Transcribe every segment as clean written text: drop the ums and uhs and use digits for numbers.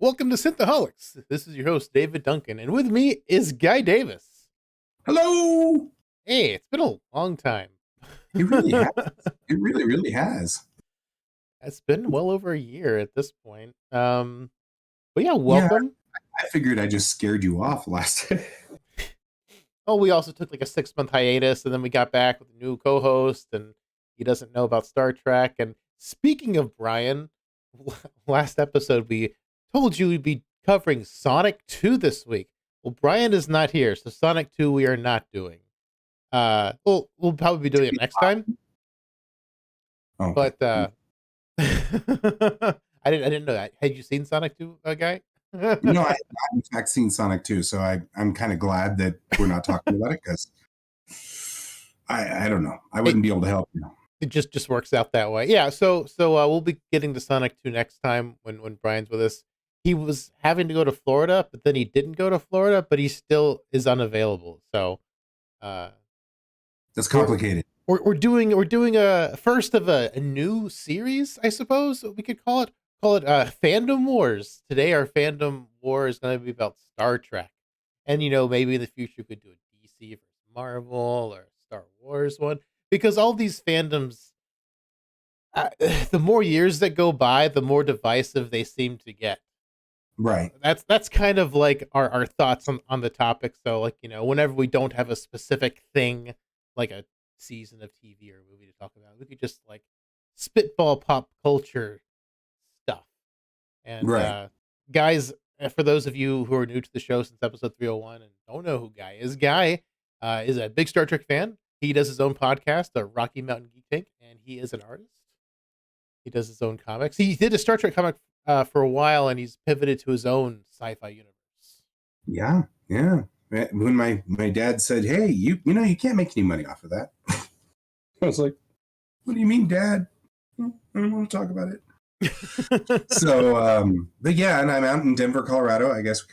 Welcome to Synthaholics. This is your host, David Duncan, and with me is Guy Davis. Hello! Hey, it's been a long time. It really has. It really, really has. It's been well over a year at this point. But yeah, Yeah, welcome. I figured I just scared you off last. Oh, we also took like a 6-month hiatus, and then we got back with a new co-host, and he doesn't know about Star Trek. And speaking of Brian, last episode we told you we'd be covering Sonic 2 this week. Well, Brian is not here, so Sonic 2 we are not doing. We'll probably be doing it next time. Oh, But I didn't know that. Had you seen Sonic 2, Guy? no, I've in fact seen Sonic 2, so I'm kind of glad that we're not talking about it because I don't know. I wouldn't be able to help you. It just works out that way. Yeah, so we'll be getting to Sonic 2 next time when Brian's with us. He was having to go to Florida, but then he didn't go to Florida, but he still is unavailable. So That's complicated. we're doing a first of a new series, I suppose we could call it Fandom Wars. Today our Fandom War is going to be about Star Trek, and maybe in the future we could do a DC versus Marvel or a Star Wars one, because all these fandoms, the more years that go by, the more divisive they seem to get. Right. That's kind of like our thoughts on the topic. So like, whenever we don't have a specific thing, like a season of TV or movie to talk about, we could just like spitball pop culture stuff. And Right. guys, for those of you who are new to the show since episode 301 and don't know who Guy is a big Star Trek fan. He does his own podcast, the Rocky Mountain Geek Tank, and he is an artist. He does his own comics. He did a Star Trek comic for a while, and he's pivoted to his own sci-fi universe. Yeah. When my dad said, "Hey, you can't make any money off of that," I was like, "What do you mean, Dad? I don't want to talk about it." So, but yeah, and I'm out in Denver, Colorado. I guess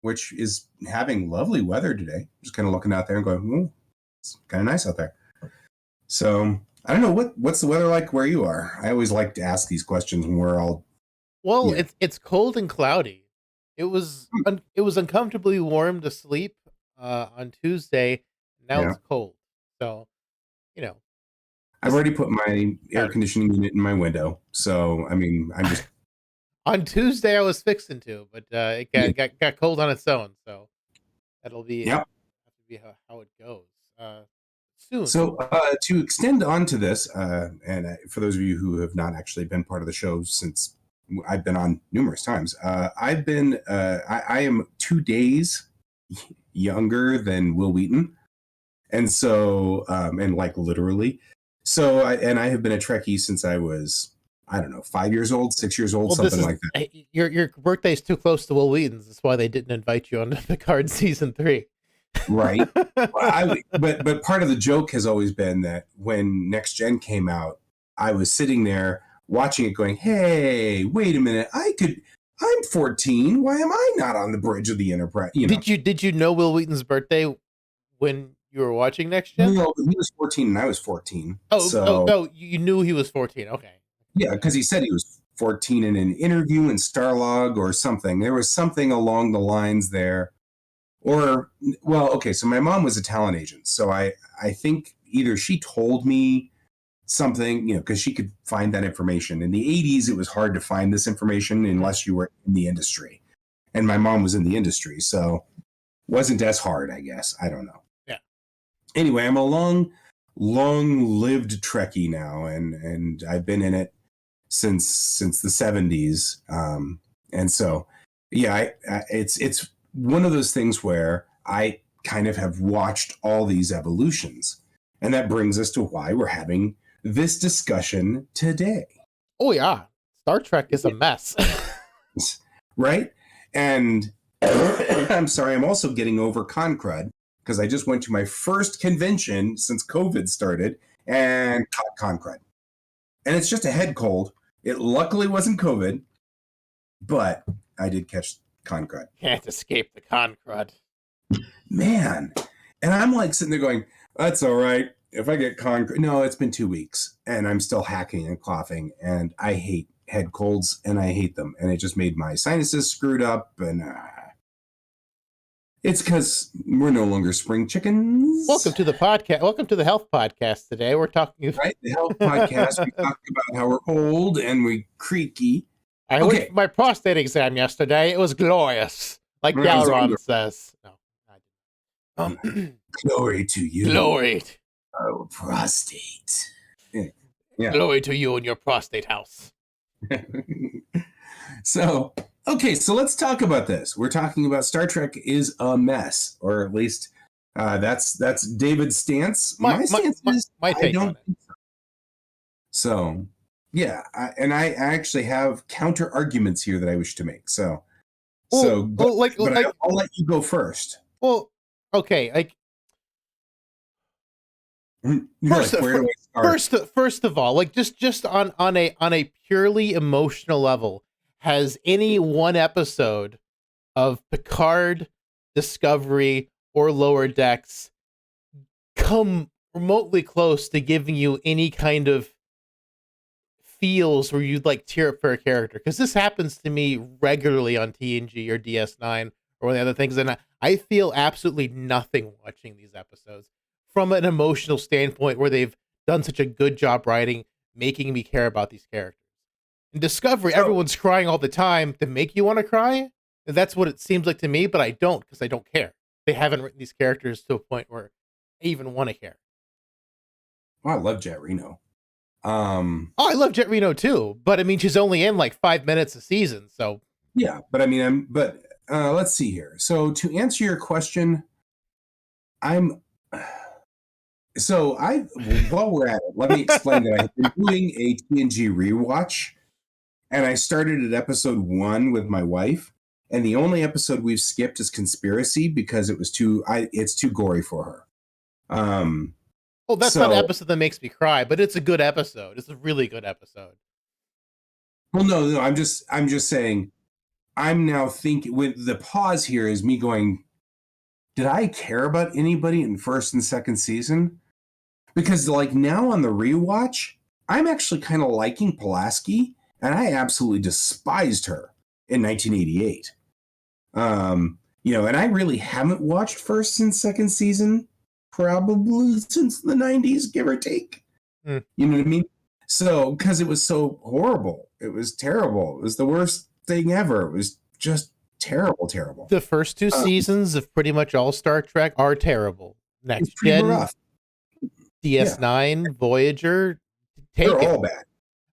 which is having lovely weather today. Just kind of looking out there and going, "Oh, it's kind of nice out there." So I don't know what's the weather like where you are. I always like to ask these questions when we're all. Well, Yeah. it's cold and cloudy. It was uncomfortably warm to sleep on Tuesday. Now Yeah. it's cold, so you know. I've already put my air Hard. conditioning unit in my window. So, I mean, I'm just. On Tuesday I was fixing to, but it got cold on its own. So that'll be Yep. have to be how it goes soon. So to extend on to this, and for those of you who have not actually been part of the show since I've been on numerous times, I am 2 days younger than Will Wheaton. And so, and like literally. So, I have been a Trekkie since I was, I don't know, 5 years old, 6 years old, something like that. Your birthday's too close to Will Wheaton's. That's why they didn't invite you on Picard season 3. Right. But part of the joke has always been that when Next Gen came out, I was sitting there watching it going, "Hey, wait a minute. I'm 14. Why am I not on the bridge of the Enterprise?" Did you know Will Wheaton's birthday when you were watching Next Gen? No, he was 14 and I was 14. Oh, you knew he was 14. Okay. Yeah, because he said he was 14 in an interview in Starlog or something. There was something along the lines there. Or, well, okay, so my mom was a talent agent. So I think either she told me something, because she could find that information. In the 80s, it was hard to find this information unless you were in the industry. And my mom was in the industry, so wasn't as hard, I guess. I don't know. Yeah. Anyway, I'm a long-lived Trekkie now, and I've been in it since the 70s. And so, yeah, it's one of those things where I kind of have watched all these evolutions. And that brings us to why we're having this discussion today. Oh, yeah. Star Trek is a mess. Right? And I'm sorry, I'm also getting over con crud because I just went to my first convention since COVID started and caught con crud. And it's just a head cold. It luckily wasn't COVID, but I did catch con crud. Can't escape the con crud. Man. And I'm like sitting there going, "That's all right. If I get con crud," no, it's been 2 weeks and I'm still hacking and coughing and I hate head colds, and I hate them. And it just made my sinuses screwed up. And it's because we're no longer spring chickens. Welcome to the podcast. Welcome to the health podcast. Today we're talking. Right, the health podcast. We talk about how we're old and we creaky. I went for my prostate exam yesterday. It was glorious, like Galeron says. No, glory to you. Glory. Oh, prostate. Yeah. Glory to you and your prostate house. So let's talk about this. We're talking about Star Trek is a mess, or at least that's David's stance. My stance is my take I don't on it. think so. Yeah, I actually have counter arguments here that I wish to make. I'll let you go first. Well, okay, like first of all, like just on a purely emotional level, has any one episode of Picard, Discovery, or Lower Decks come remotely close to giving you any kind of feels where you'd like tear up for a character? Because this happens to me regularly on TNG or DS9 or one of the other things, and I feel absolutely nothing watching these episodes from an emotional standpoint, where they've done such a good job writing, making me care about these characters. In Discovery, everyone's crying all the time to make you want to cry. And that's what it seems like to me, but I don't, because I don't care. They haven't written these characters to a point where I even want to care. Well, I love Jet Reno. I love Jet Reno too, but I mean, she's only in like 5 minutes a season, so. Yeah, but I mean, let's see here. So to answer your question, while we're at it, let me explain that I've been doing a TNG rewatch, and I started at episode 1 with my wife, and the only episode we've skipped is Conspiracy because it's too gory for her. Well, that's not an episode that makes me cry, but it's a good episode. It's a really good episode. Well, no, I'm just saying, I'm now thinking, with the pause here is me going, did I care about anybody in first and second season? Because like now on the rewatch, I'm actually kind of liking Pulaski, and I absolutely despised her in 1988. And I really haven't watched first and second season probably since the 90s, give or take. You know what I mean? So, because it was so horrible. It was terrible. It was the worst thing ever. It was just terrible. The first 2 seasons of pretty much all Star Trek are terrible. Next Gen, rough. DS9, Voyager, they're all bad.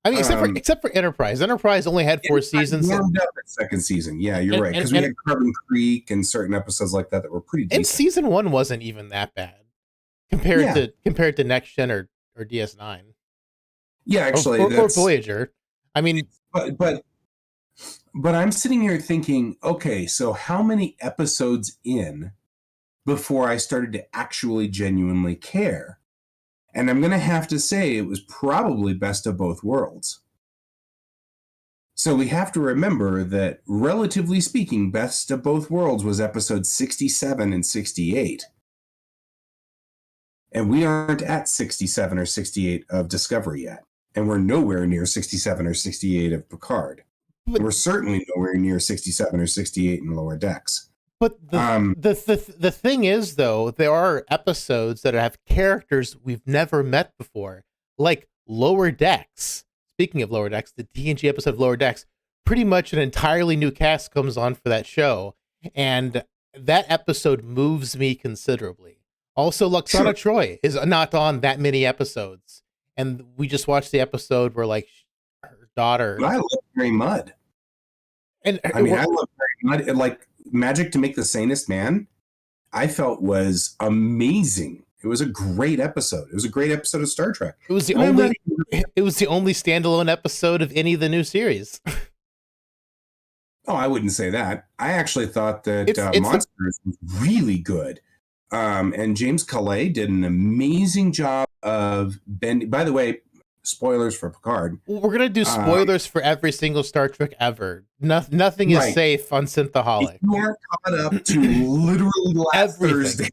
I mean, except for Enterprise. Enterprise only had 4 seasons. Warmed up at second season. Yeah, you're right. Because we had Carbon Creek and certain episodes like that were pretty decent. And season 1 wasn't even that bad compared to Next Gen or DS9. Yeah, actually, or Voyager. I mean, but I'm sitting here thinking, okay, so how many episodes in before I started to actually genuinely care? And I'm going to have to say it was probably Best of Both Worlds. So we have to remember that, relatively speaking, Best of Both Worlds was episodes 67 and 68. And we aren't at 67 or 68 of Discovery yet. And we're nowhere near 67 or 68 of Picard. We're certainly nowhere near 67 or 68 in Lower Decks. But the thing is, though, there are episodes that have characters we've never met before, like Lower Decks. Speaking of Lower Decks, the TNG episode of Lower Decks, pretty much an entirely new cast comes on for that show, and that episode moves me considerably. Also, Luxana Troy is not on that many episodes, and we just watched the episode where, like, her daughter. But I love Mary Mudd. I love Mary Mudd. Like, Magic to Make the Sanest Man, I felt was amazing. It was a great episode. It was a great episode of Star Trek. It was the only standalone episode of any of the new series. Oh, I wouldn't say that. I actually thought that Monsters was really good. And James Calais did an amazing job of bending. By the way, spoilers for Picard. We're going to do spoilers for every single Star Trek ever. Nothing is safe on Synthaholics. You are caught up to literally last Thursday.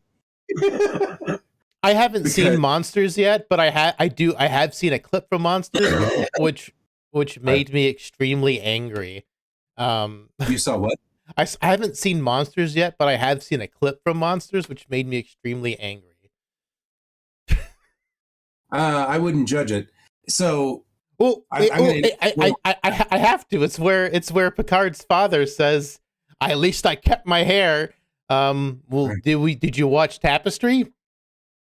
I haven't seen Monsters yet, but I have seen a clip from Monsters, which which I, made me extremely angry. you saw what? I haven't seen Monsters yet, but I have seen a clip from Monsters, which made me extremely angry. I wouldn't judge it. So Well, I'm gonna. Well, I have to. It's where Picard's father says, "At least I kept my hair." Well, did you watch Tapestry?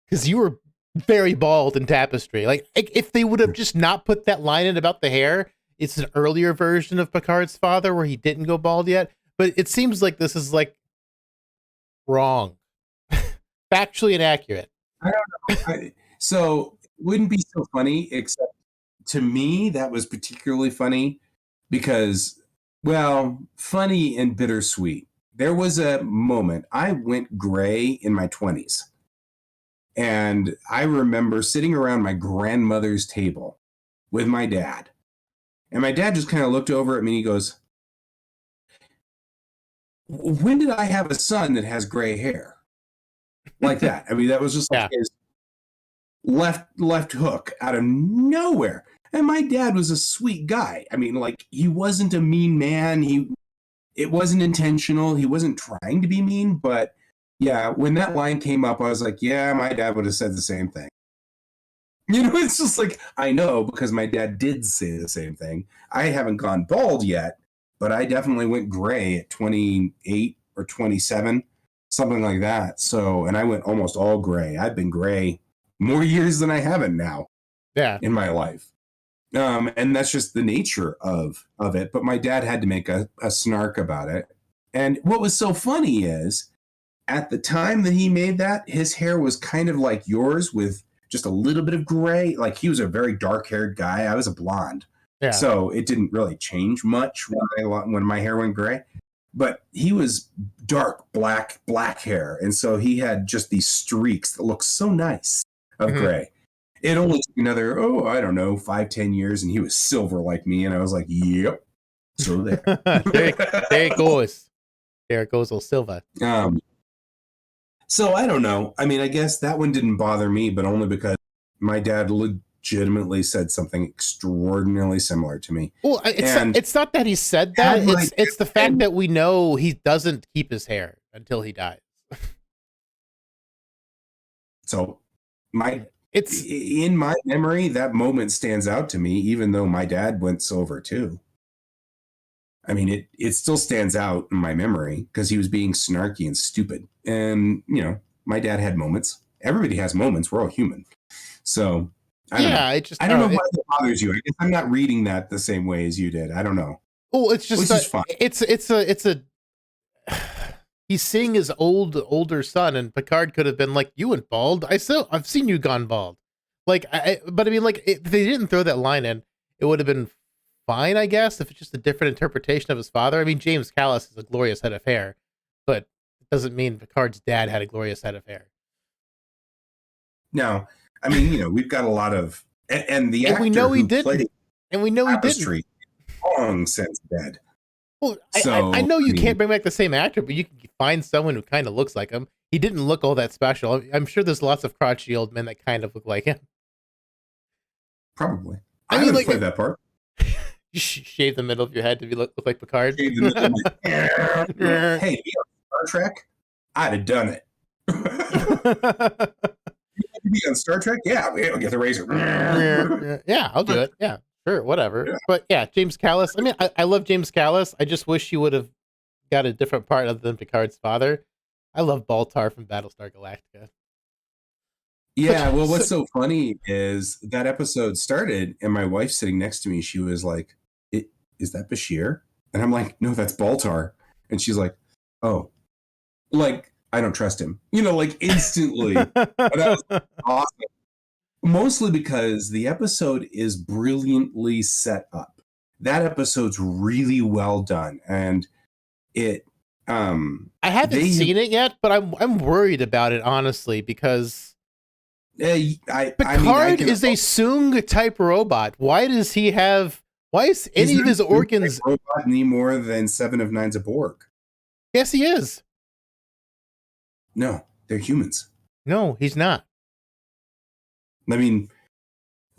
Because you were very bald in Tapestry. Like, if they would have just not put that line in about the hair, it's an earlier version of Picard's father where he didn't go bald yet. But it seems like this is like wrong, factually inaccurate. I don't know. So it wouldn't be so funny, except to me that was particularly funny because, well, funny and bittersweet. There was a moment I went gray in my 20s. And I remember sitting around my grandmother's table with my dad. And my dad just kind of looked over at me and he goes, "When did I have a son that has gray hair?" Like that. I mean, that was just like Yeah. his left hook out of nowhere. And my dad was a sweet guy. I mean, like, he wasn't a mean man. It wasn't intentional. He wasn't trying to be mean, but yeah, when that line came up, I was like, yeah, my dad would have said the same thing. You know, it's just like, I know because my dad did say the same thing. I haven't gone bald yet, but I definitely went gray at 28 or 27, something like that. So, and I went almost all gray. I've been gray more years than I haven't now Yeah. in my life. And that's just the nature of it. But my dad had to make a snark about it. And what was so funny is at the time that he made that, his hair was kind of like yours with just a little bit of gray. Like, he was a very dark haired guy. I was a blonde. Yeah. So it didn't really change much when my hair went gray. But he was dark, black hair. And so he had just these streaks that looked so nice of gray. It only took another, I don't know, 5-10 years, and he was silver like me. And I was like, yep. So there. there it goes. There it goes, old Silva. So I don't know. I mean, I guess that one didn't bother me, but only because my dad legitimately said something extraordinarily similar to me. Well, it's not that he said that. It's the fact that we know he doesn't keep his hair until he dies. So in my memory, that moment stands out to me, even though my dad went silver too. I mean, it still stands out in my memory because he was being snarky and stupid. And, you know, my dad had moments. Everybody has moments. We're all human. So, I don't know. I don't know why that bothers you. I guess I'm not reading that the same way as you did. I don't know. Well, it's just Which is fine. It's a he's seeing his older son, and Picard could have been like, "You went bald. I've seen you gone bald." Like, but I mean, like, if they didn't throw that line in, it would have been fine, I guess, if it's just a different interpretation of his father. I mean, James Callis has a glorious head of hair, but it doesn't mean Picard's dad had a glorious head of hair. No, I mean, you know, we've got a lot of, and the actor we know he who didn't. played And we know he didn't. Long since dead. Well, I know you can't bring back the same actor, but you can find someone who kind of looks like him. He didn't look all that special. I'm sure there's lots of crotchety old men that kind of look like him. Probably. I mean, like, played that part. You shave the middle of your head to look like Picard. Hey, be on Star Trek? I'd have done it. You be on Star Trek? Yeah, we'll get the razor. Yeah, I'll do it. Yeah, sure, whatever. Yeah. But yeah, James Callis. I mean, I love James Callis. I just wish he would have got a different part other than Picard's father. I love Baltar from Battlestar Galactica. Yeah, well, what's so funny is that episode started, and my wife sitting next to me, she was like, "Is that Bashir?" And I'm like, "No, that's Baltar." And she's like, "Oh, like, I don't trust him." You know, like, instantly. That was awesome. Mostly because the episode is brilliantly set up. That episode's really well done, and I haven't seen it yet, but I'm worried about it, honestly, because Picard is a Soong type robot. Why is any of his organs robot any more than 7 of 9's a Borg? Yes, he is. No, they're humans. No, he's not. I mean,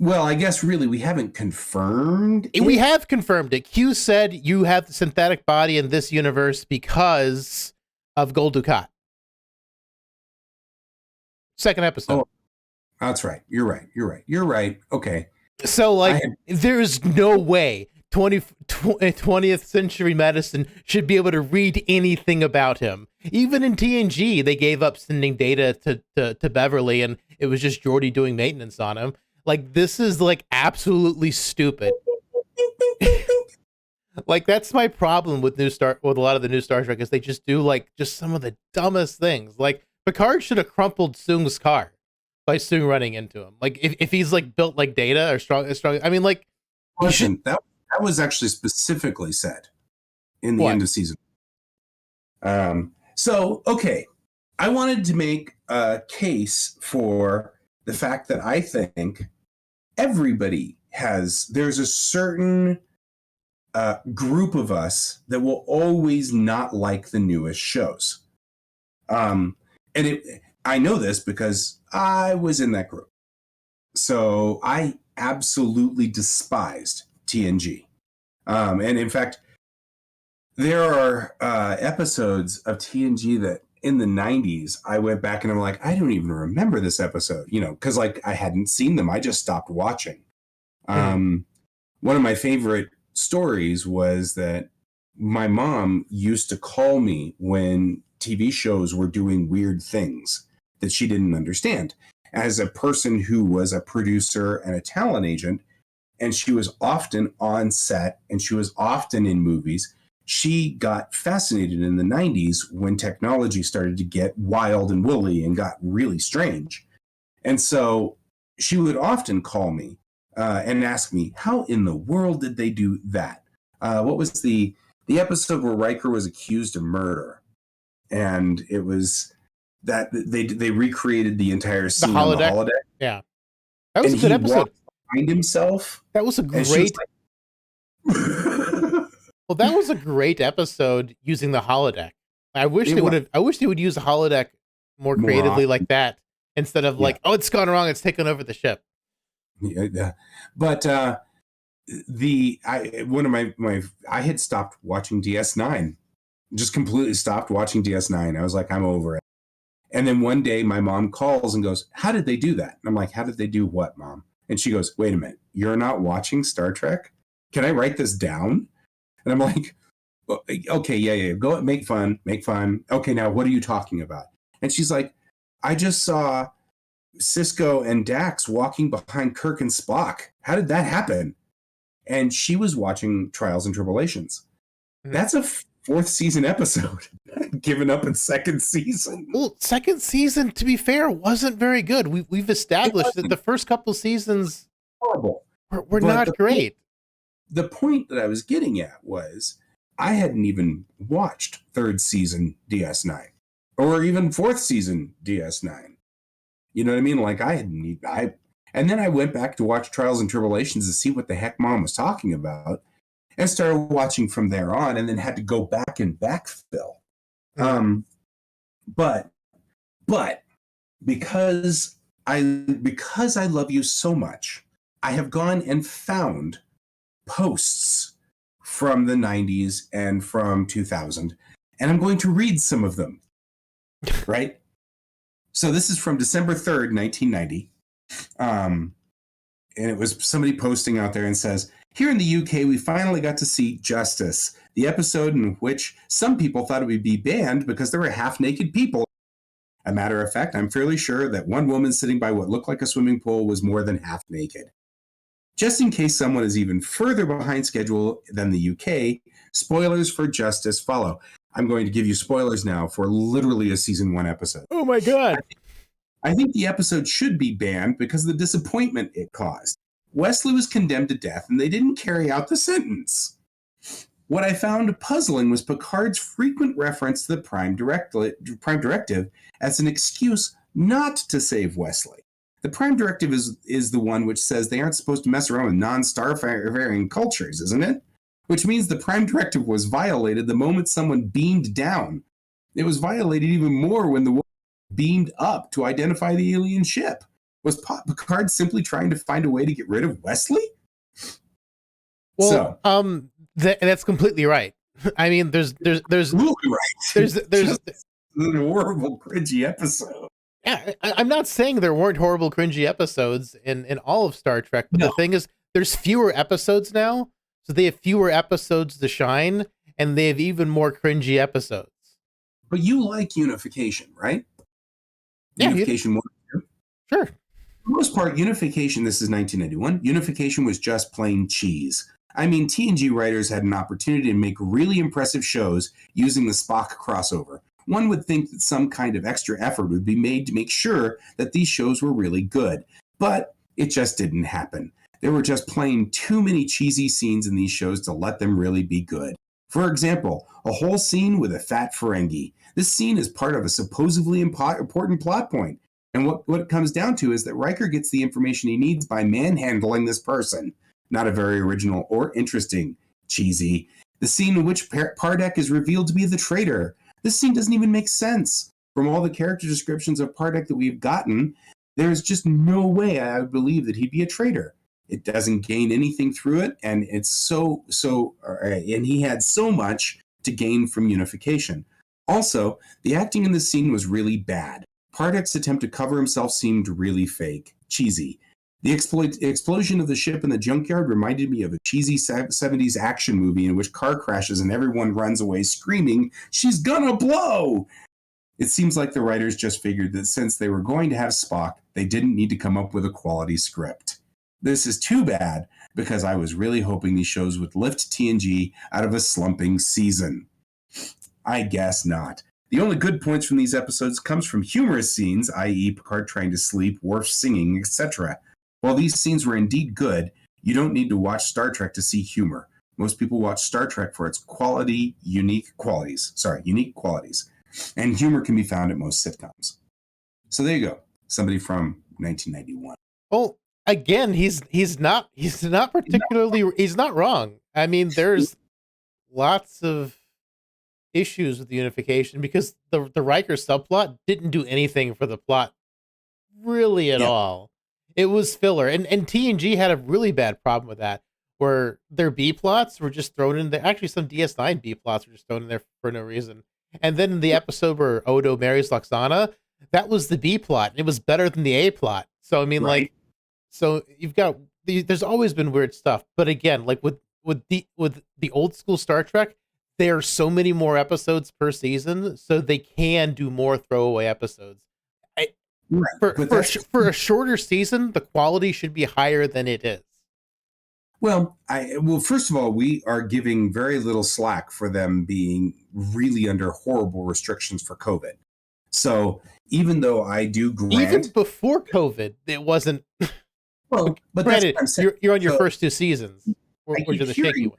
Well, I guess really we haven't confirmed it. We have confirmed it. Q said you have the synthetic body in this universe because of Gul Dukat. Second episode. Oh, that's right. You're right. Okay. So, like, there's no way 20th century medicine should be able to read anything about him. Even in TNG, they gave up sending data to Beverly, and it was just Geordi doing maintenance on him. Like, this is, like, absolutely stupid. Like, that's my problem with a lot of the new Star Trek, is they just do, like, just some of the dumbest things. Like, Picard should have crumpled Soong's car by Soong running into him. Like, if he's, like, built like Data or strong, I mean, like, listen, that was actually specifically said in the end of season. So, okay, I wanted to make a case for the fact that I think there's a certain group of us that will always not like the newest shows. I know this because I was in that group. So I absolutely despised TNG. And in fact, there are episodes of TNG that in the 90s, I went back and I'm like, I don't even remember this episode, because like I hadn't seen them. I just stopped watching. One of my favorite stories was that my mom used to call me when TV shows were doing weird things that she didn't understand. As a person who was a producer and a talent agent, and she was often on set and she was often in movies, she got fascinated in the 90s when technology started to get wild and woolly and got really strange. And so she would often call me and ask me, how in the world did they do that? What was the episode where Riker was accused of murder? And it was that they recreated the entire scene on the holodeck. Yeah. That was a good episode. Behind himself. That was a great... Well, that was a great episode using the holodeck. I wish they would use a holodeck more creatively like that, instead of like, oh, it's gone wrong, it's taken over the ship. Yeah. But I had stopped watching DS9. Just completely stopped watching DS9. I was like, I'm over it. And then one day my mom calls and goes, how did they do that? And I'm like, how did they do what, Mom? And she goes, wait a minute, you're not watching Star Trek? Can I write this down? And I'm like, okay, yeah. Go make fun. Okay, now what are you talking about? And she's like, I just saw Cisco and Dax walking behind Kirk and Spock. How did that happen? And she was watching Trials and Tribulations. That's a fourth season episode. Given up in second season. Well, second season, to be fair, wasn't very good. We've established that the first couple seasons horrible. Were not great. The point that I was getting at was I hadn't even watched third season DS9 or even fourth season DS9. You know what I mean? Like and then I went back to watch Trials and Tribulations to see what the heck Mom was talking about, and started watching from there on, and then had to go back and backfill. But because I love you so much, I have gone and found posts from the 90s and from 2000, and I'm going to read some of them. Right? So this is from December 3rd, 1990. And it was somebody posting out there and says, here in the UK, we finally got to see Justice, the episode in which some people thought it would be banned because there were half-naked people. A matter of fact, I'm fairly sure that one woman sitting by what looked like a swimming pool was more than half naked. Just in case someone is even further behind schedule than the UK, spoilers for Justice follow. I'm going to give you spoilers now for literally a season 1 episode. Oh my God. I think the episode should be banned because of the disappointment it caused. Wesley was condemned to death and they didn't carry out the sentence. What I found puzzling was Picard's frequent reference to the Prime Directive as an excuse not to save Wesley. The Prime Directive is the one which says they aren't supposed to mess around with non-starfaring cultures, isn't it? Which means the Prime Directive was violated the moment someone beamed down. It was violated even more when the woman beamed up to identify the alien ship. Was Picard simply trying to find a way to get rid of Wesley? Well, that's completely right. I mean, there's Absolutely right. there's Just an horrible, cringy episode. yeah, I'm not saying there weren't horrible, cringy episodes in all of Star Trek, but No. the thing is, there's fewer episodes now, so they have fewer episodes to shine, and they have even more cringy episodes. But you like Unification, right? Yeah, Unification 1 and 2? Sure. For the most part, Unification, this is 1991, Unification was just plain cheese. I mean, TNG writers had an opportunity to make really impressive shows using the Spock crossover. One would think that some kind of extra effort would be made to make sure that these shows were really good. But it just didn't happen. There were just plain too many cheesy scenes in these shows to let them really be good. For example, a whole scene with a fat Ferengi. This scene is part of a supposedly important plot point. And what it comes down to is that Riker gets the information he needs by manhandling this person. Not a very original or interesting. Cheesy. The scene in which Pardek is revealed to be the traitor. This scene doesn't even make sense. From all the character descriptions of Pardek that we've gotten, there's just no way I would believe that he'd be a traitor. It doesn't gain anything through it, and it's and he had so much to gain from Unification. Also, the acting in this scene was really bad. Pardek's attempt to cover himself seemed really fake, cheesy. The explosion of the ship in the junkyard reminded me of a cheesy 70s action movie in which car crashes and everyone runs away screaming, "She's gonna blow!" It seems like the writers just figured that since they were going to have Spock, they didn't need to come up with a quality script. This is too bad, because I was really hoping these shows would lift TNG out of a slumping season. I guess not. The only good points from these episodes comes from humorous scenes, i.e. Picard trying to sleep, Worf singing, etc. While these scenes were indeed good, you don't need to watch Star Trek to see humor. Most people watch Star Trek for its unique qualities. And humor can be found at most sitcoms. So there you go. Somebody from 1991. Well, again, he's not particularly, he's not wrong. I mean, there's lots of issues with the Unification because the Riker subplot didn't do anything for the plot really at all. It was filler, and TNG had a really bad problem with that, where their B plots were just thrown in there. Actually, some DS9 B plots were just thrown in there for no reason. And then in the episode where Odo marries Loxana, that was the B plot. It was better than the A plot. So I mean, Right. so you've got there's always been weird stuff, but again, like with the old school Star Trek, there are so many more episodes per season, so they can do more throwaway episodes. Right. For a shorter season, the quality should be higher than it is. Well, first of all, we are giving very little slack for them being really under horrible restrictions for COVID. So even though I do grant, even before COVID, it wasn't. Well, but granted, that's what I'm saying. you're on your first two seasons, which are the shaky one.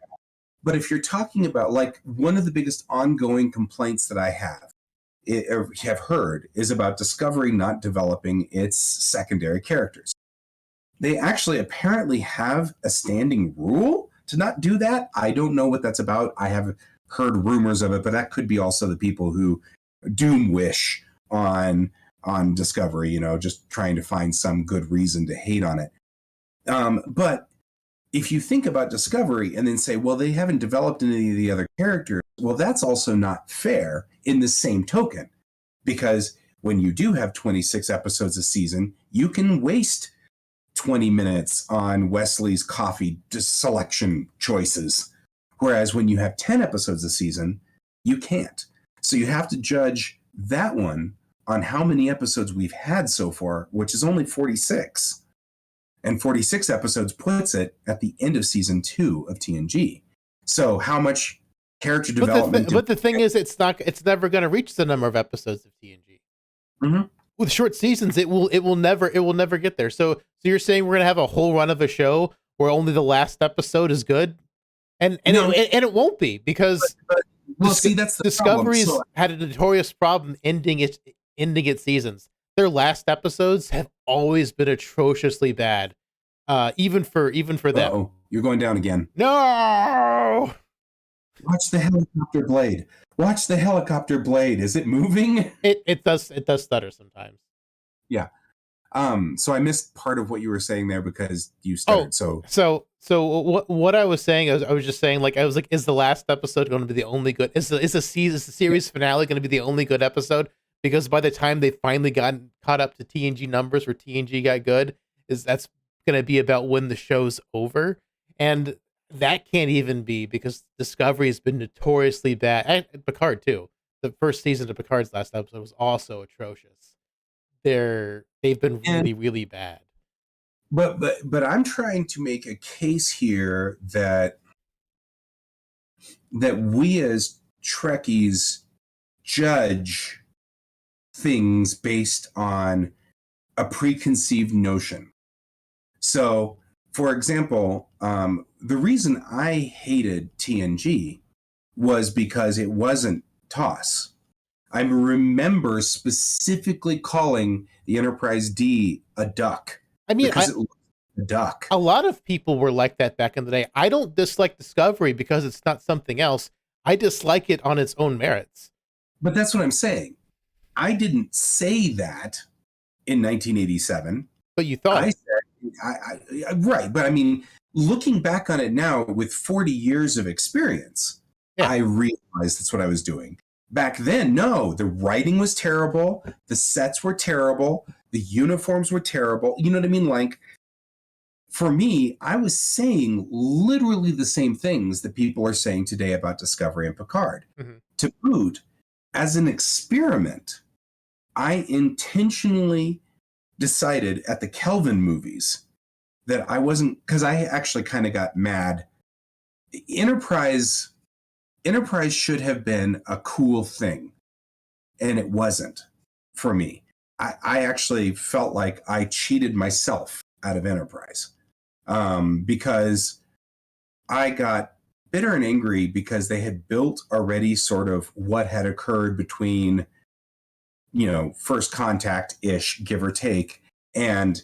But if you're talking about, like, one of the biggest ongoing complaints that I have heard is about Discovery not developing its secondary characters. They actually apparently have a standing rule to not do that. I don't know what that's about. I have heard rumors of it, but that could be also the people who doom wish on Discovery, just trying to find some good reason to hate on it. But if you think about Discovery and then say, well, they haven't developed any of the other characters, well, that's also not fair in the same token. Because when you do have 26 episodes a season, you can waste 20 minutes on Wesley's coffee selection choices. Whereas when you have 10 episodes a season, you can't. So you have to judge that one on how many episodes we've had so far, which is only 46. And 46 episodes puts it at the end of season 2 of TNG. So how much character development? But the thing is, it's never going to reach the number of episodes of TNG. Mm-hmm. With short seasons, it will never get there. So you're saying we're going to have a whole run of a show where only the last episode is good, and it won't be, because that's the Discovery's problem. had a notorious problem ending its seasons. Their last episodes have always been atrociously bad, even for them. Uh-oh, you're going down again. No. Watch the helicopter blade. Watch the helicopter blade. Is it moving? It does stutter sometimes. Yeah. So I missed part of what you were saying there because you Oh, stuttered. So so what I was saying, I was just saying, like, I was like, is the last episode going to be the only good? Is the series finale going to be the only good episode? Because by the time they finally gotten caught up to TNG numbers, where TNG got good, that's going to be about when the show's over, and that can't even be, because Discovery has been notoriously bad. And Picard too. The first season of Picard's last episode was also atrocious. They've been and really, really bad. but I'm trying to make a case here that we as Trekkies judge things based on a preconceived notion. So, for example, the reason I hated TNG was because it wasn't TOS. I remember specifically calling the Enterprise D a duck I mean, because it looked like a duck. a lot of people were like that back in the day. I don't dislike Discovery because it's not something else. I dislike it on its own merits. But that's what I'm saying. I didn't say that in 1987. But you thought I said, right. But I mean, looking back on it now with 40 years of experience, Yeah. I realized that's what I was doing. Back then, no, the writing was terrible. The sets were terrible. The uniforms were terrible. You know what I mean? Like, for me, I was saying literally the same things that people are saying today about Discovery and Picard. Mm-hmm. To boot, as an experiment, I intentionally decided at the Kelvin movies that I wasn't, because I actually kind of got mad. Enterprise should have been a cool thing, and it wasn't for me. I actually felt like I cheated myself out of Enterprise, because I got bitter and angry because they had built already sort of what had occurred between, first contact-ish, give or take, and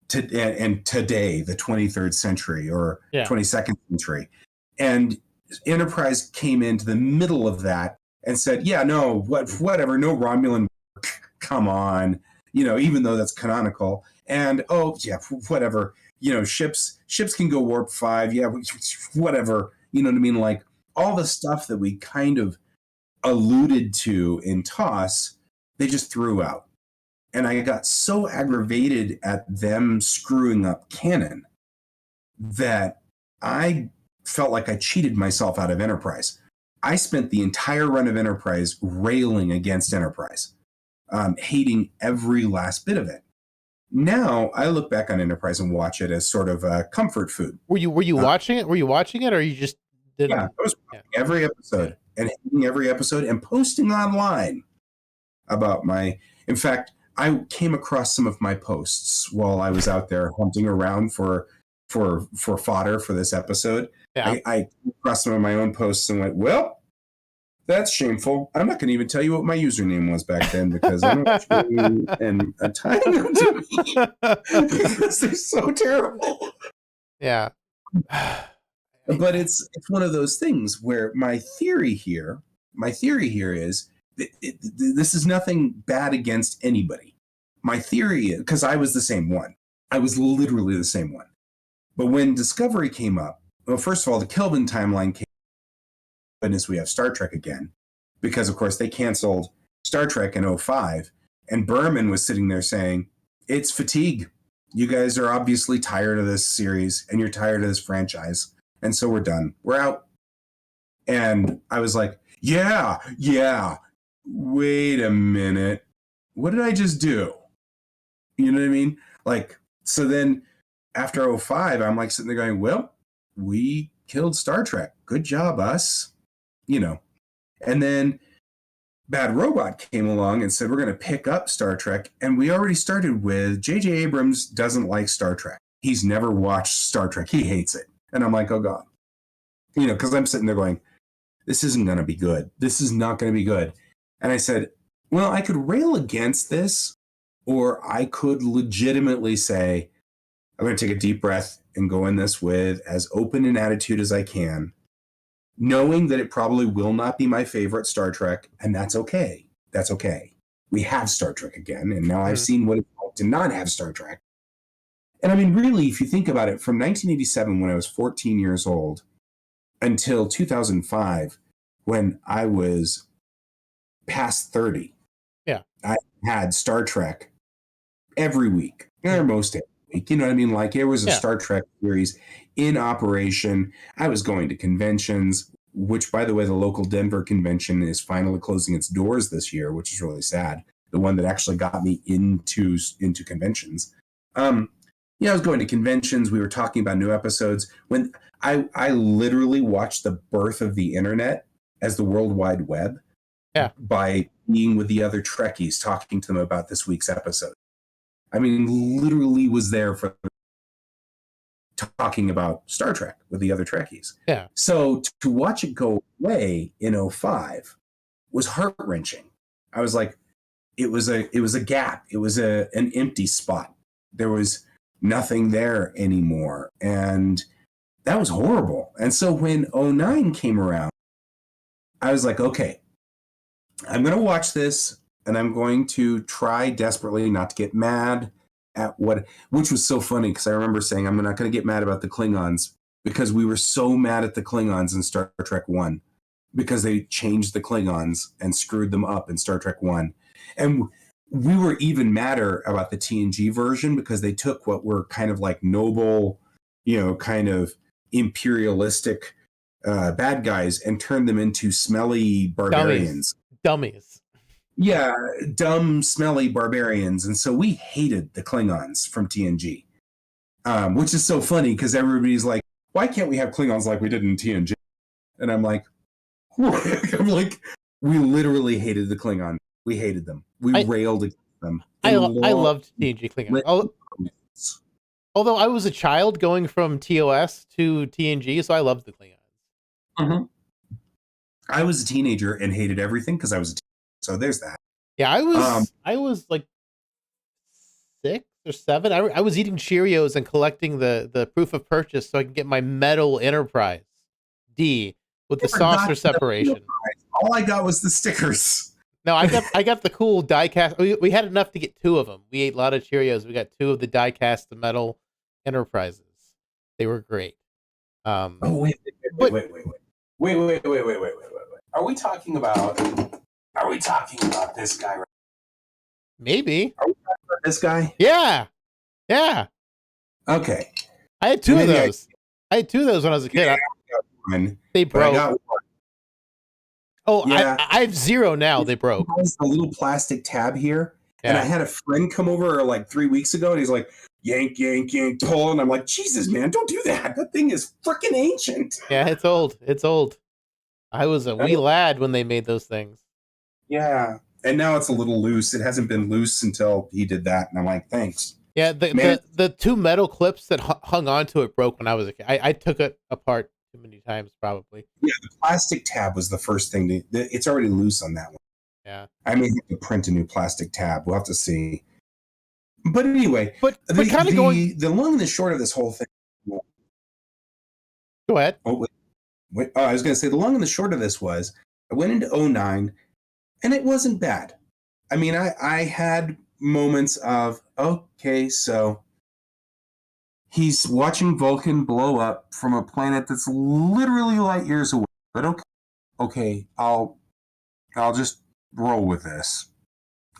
today, the 23rd century or 22nd century. And Enterprise came into the middle of that and said, yeah, no, whatever, no Romulan work, come on, even though that's canonical. And, oh, yeah, whatever, ships can go warp 5, yeah, whatever, you know what I mean? Like, all the stuff that we kind of alluded to in TOS, they just threw out. And I got so aggravated at them screwing up canon that I felt like I cheated myself out of Enterprise. I spent the entire run of Enterprise railing against Enterprise, hating every last bit of it. Now I look back on Enterprise and watch it as sort of a comfort food. Were you watching it? Were you watching it, or you just didn't? Yeah, I was watching every episode and hating every episode and posting online about my. In fact, I came across some of my posts while I was out there hunting around for fodder for this episode. Yeah. I came across some of my own posts and went, well, that's shameful. I'm not going to even tell you what my username was back then because I don't want you and tying them to me because they're so terrible. Yeah. But it's one of those things where my theory here is this is nothing bad against anybody. My theory is, because I was the same one. I was literally the same one. But when Discovery came up, well, first of all, the Kelvin timeline came up, goodness, we have Star Trek again. Because, of course, they canceled Star Trek in 2005, and Berman was sitting there saying, it's fatigue. You guys are obviously tired of this series, and you're tired of this franchise, and so we're done. We're out. And I was like, yeah, wait a minute. What did I just do? You know what I mean? Like, so then after 2005, I'm like sitting there going, well, we killed Star Trek. Good job, us. And then Bad Robot came along and said, we're going to pick up Star Trek. And we already started with J.J. Abrams doesn't like Star Trek. He's never watched Star Trek. He hates it. And I'm like, oh, God. Because I'm sitting there going, this isn't going to be good. This is not going to be good. And I said, well, I could rail against this, or I could legitimately say, I'm going to take a deep breath and go in this with as open an attitude as I can, knowing that it probably will not be my favorite Star Trek, and that's okay. That's okay. we have Star Trek again, and now I've Mhm. seen what it's like to not have Star Trek. And I mean, really, if you think about it, from 1987, when I was 14 years old, until 2005, when I was past 30, Yeah. I had Star Trek every week, or most every week. You know what I mean? Like, it was a Yeah. Star Trek series in operation. I was going to conventions, which, by the way, the local Denver convention is finally closing its doors this year, which is really sad. The one that actually got me into conventions. I was going to conventions. We were talking about new episodes. When I literally watched the birth of the internet as the World Wide Web Yeah. by being with the other Trekkies, talking to them about this week's episode. I mean, literally was there for talking about Star Trek with the other Trekkies. Yeah. So to watch it go away in 2005 was heart-wrenching. I was like, it was a gap. It was an empty spot. There was nothing there anymore. And that was horrible. And so when 2009 came around, I was like, okay, I'm going to watch this, and I'm going to try desperately not to get mad at which was so funny, because I remember saying, I'm not going to get mad about the Klingons, because we were so mad at the Klingons in Star Trek 1, because they changed the Klingons and screwed them up in Star Trek 1. And we were even madder about the TNG version, because they took what were kind of like noble, kind of imperialistic bad guys and turned them into smelly barbarians. Dummies. Yeah, dumb, smelly barbarians. And so we hated the Klingons from TNG, which is so funny, because everybody's like, why can't we have Klingons like we did in TNG? And I'm like, we literally hated the Klingon. We hated them. We railed against them. I loved TNG Klingon. Although I was a child going from TOS to TNG, so I loved the Klingons. Mm-hmm. I was a teenager and hated everything because I was a teenager. So there's that. Yeah, I was like 6 or 7. I was eating Cheerios and collecting the proof of purchase so I can get my metal Enterprise D with the saucer separation. All I got was the stickers. No, I got the cool die cast. We had enough to get 2 of them. We ate a lot of Cheerios. We got 2 of the die cast metal Enterprises. They were great. Wait. Are we talking about this guy? Right? Maybe. Are we talking about this guy? Yeah. Okay. I had 2 of those. I had 2 of those when I was a kid. They broke. I got one. Oh, yeah. I have 0 now. They broke. There's a little plastic tab here. Yeah. And I had a friend come over like 3 weeks ago, and he's like, yank, pull. And I'm like, Jesus, man, don't do that. That thing is freaking ancient. Yeah, it's old. I was a wee lad when they made those things. Yeah. And now it's a little loose. It hasn't been loose until he did that. And I'm like, thanks. Yeah, the 2 metal clips that hung onto it broke when I was a kid. I took it apart too many times, probably. Yeah, the plastic tab was the first thing. It's already loose on that one. Yeah. I may have to print a new plastic tab. We'll have to see. But anyway, the long and the short of this whole thing. Go ahead. Oh, wait. I was going to say, the long and the short of this was, I went into 2009, and it wasn't bad. I mean, I had moments of, okay, so he's watching Vulcan blow up from a planet that's literally light years away. But okay, I'll just roll with this.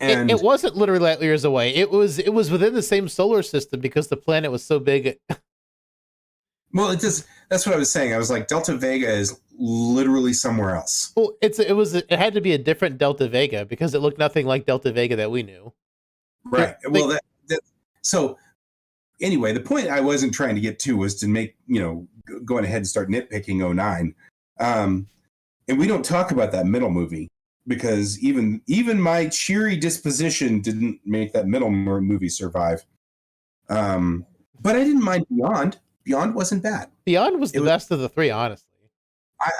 And it wasn't literally light years away. It was within the same solar system because the planet was so big. Well, that's what I was saying. I was like, Delta Vega is literally somewhere else. Well, it had to be a different Delta Vega because it looked nothing like Delta Vega that we knew. Right. Well, so anyway, the point I wasn't trying to get to was to make, going ahead and start nitpicking 2009. And we don't talk about that middle movie because even my cheery disposition didn't make that middle movie survive. But I didn't mind Beyond. Beyond wasn't bad. Beyond was the best of the 3, honestly.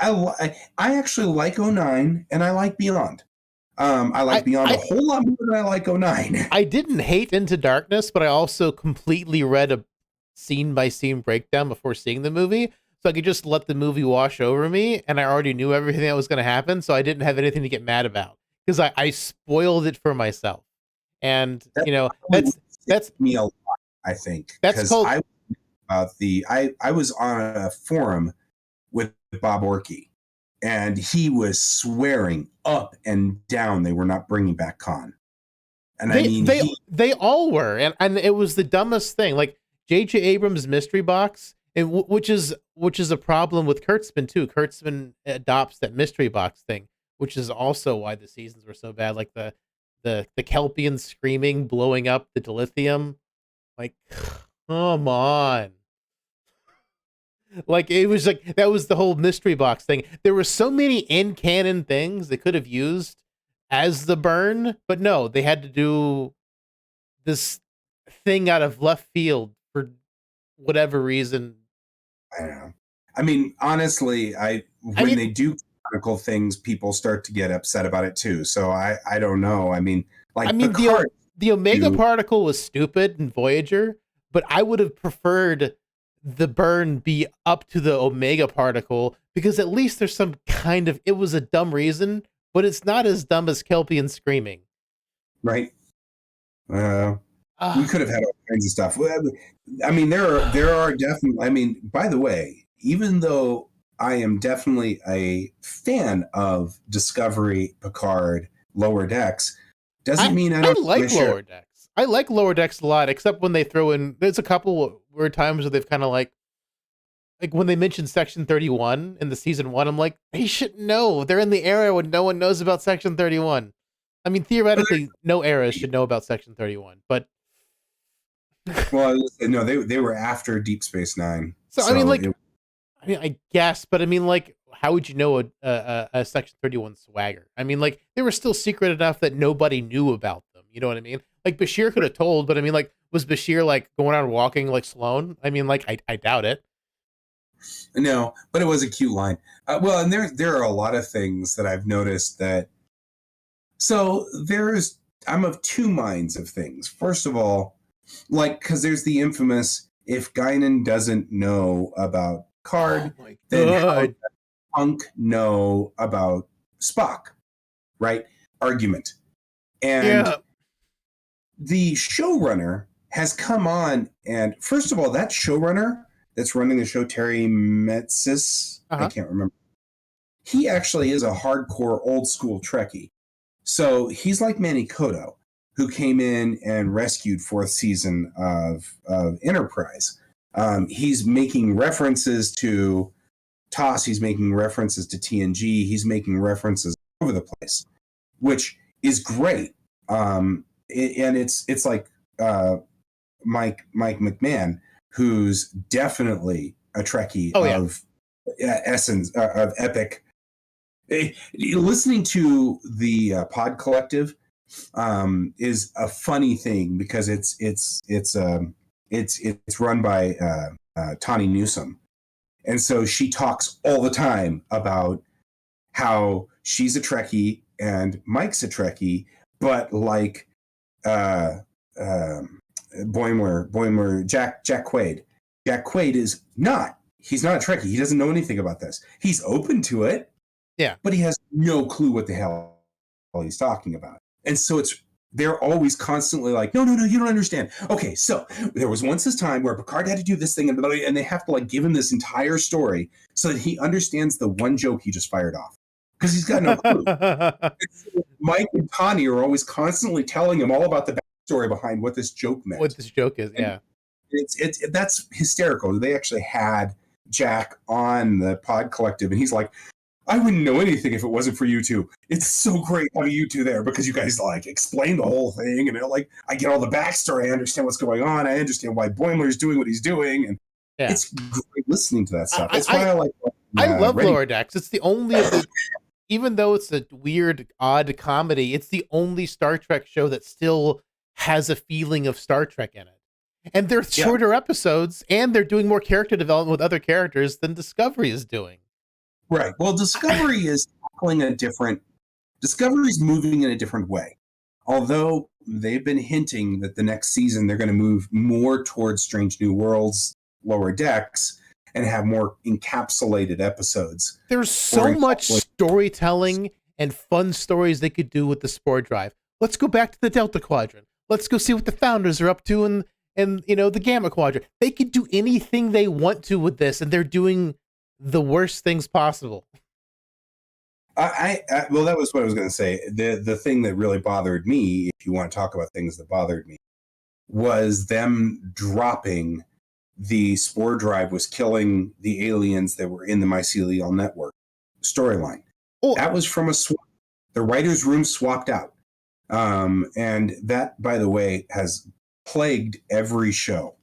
I actually like 2009 and I like Beyond. I like Beyond a whole lot more than I like 2009. I didn't hate Into Darkness, but I also completely read a scene-by-scene breakdown before seeing the movie, so I could just let the movie wash over me, and I already knew everything that was going to happen, so I didn't have anything to get mad about. because I spoiled it for myself. And That you know, probably would that's save me a lot, I think, that's because called I was on a forum with Bob Orkey, and he was swearing up and down they were not bringing back Khan. And I mean, they all were, and it was the dumbest thing. Like J.J. Abrams' mystery box, and which is a problem with Kurtzman too. Kurtzman adopts that mystery box thing, which is also why the seasons were so bad. Like the Kelpians screaming, blowing up the dilithium. Like, come on. Like it was like that was the whole mystery box thing. There were so many in canon things they could have used as the burn, but no, they had to do this thing out of left field for whatever reason. I don't know. I mean, honestly, when they do canonical things, people start to get upset about it too. So I don't know. I mean, like Picard, the Omega particle was stupid in Voyager, but I would have preferred the burn be up to the Omega particle because at least there's some kind of, it was a dumb reason, but it's not as dumb as Kelpian screaming. Right. We could have had all kinds of stuff. I mean, there are definitely, I mean, by the way, even though I am definitely a fan of Discovery, Picard, Lower Decks, doesn't mean I don't like Lower Decks. I like Lower Decks a lot, except when they throw in, there's a couple weird times where they've kind of like when they mentioned Section 31 in the season 1, I'm like, they should know. They're in the era when no one knows about Section 31. I mean, theoretically, no era should know about Section 31, but well, no, they were after Deep Space Nine. So I mean, like, I guess, but I mean, like, how would you know a Section 31 swagger? I mean, like, they were still secret enough that nobody knew about them. You know what I mean? Like, Bashir could have told, but I mean, like, was Bashir like going out and walking like Sloane? I mean, like, I doubt it. No, but it was a cute line. Well, and there are a lot of things that I've noticed that. So I'm of two minds of things. First of all, like, because there's the infamous, if Guinan doesn't know about Card, then how does Punk know about Spock, right? Argument. And the showrunner has come on, and first of all, that showrunner that's running the show, Terry Metzis, I can't remember. He actually is a hardcore old school Trekkie. So he's like Manny Koto, who came in and rescued 4th season of Enterprise. He's making references to TOS. He's making references to TNG. He's making references all over the place, which is great. And it's like Mike McMahon, who's definitely a Trekkie of essence, of epic. Listening to the Pod Collective is a funny thing because it's run by Tawny Newsome, and so she talks all the time about how she's a Trekkie and Mike's a Trekkie, but like Boimler, Jack Quaid. Jack Quaid is not. He's not a Trekkie. He doesn't know anything about this. He's open to it. Yeah. But he has no clue what the hell he's talking about. And so they're always constantly like, no, you don't understand. Okay, so there was once this time where Picard had to do this thing, and they have to like give him this entire story so that he understands the one joke he just fired off. Because he's got no clue. Mike and Tawny are always constantly telling him all about the backstory behind what this joke meant. What this joke is, and that's hysterical. They actually had Jack on the Pod Collective, and he's like, I wouldn't know anything if it wasn't for you two. It's so great having you two there because you guys like explain the whole thing, and like I get all the backstory. I understand what's going on. I understand why Boimler's doing what he's doing, and it's great listening to that stuff. That's why I like. I love Lower Decks. It's the only of the, even though it's a weird, odd comedy, it's the only Star Trek show that still has a feeling of Star Trek in it. And they're shorter episodes, and they're doing more character development with other characters than Discovery is doing. Right. Well, Discovery is Discovery's moving in a different way. Although they've been hinting that the next season they're going to move more towards Strange New Worlds, Lower Decks, and have more encapsulated episodes. There's so much storytelling and fun stories they could do with the spore drive. Let's go back to the Delta Quadrant. Let's go see what the founders are up to in the Gamma Quadrant. They could do anything they want to with this, and they're doing the worst things possible. Well, that was what I was going to say. The thing that really bothered me, if you want to talk about things that bothered me, was them dropping the spore drive was killing the aliens that were in the mycelial network storyline. Oh. That was from a swap. The writer's room swapped out. And that, by the way, has plagued every show.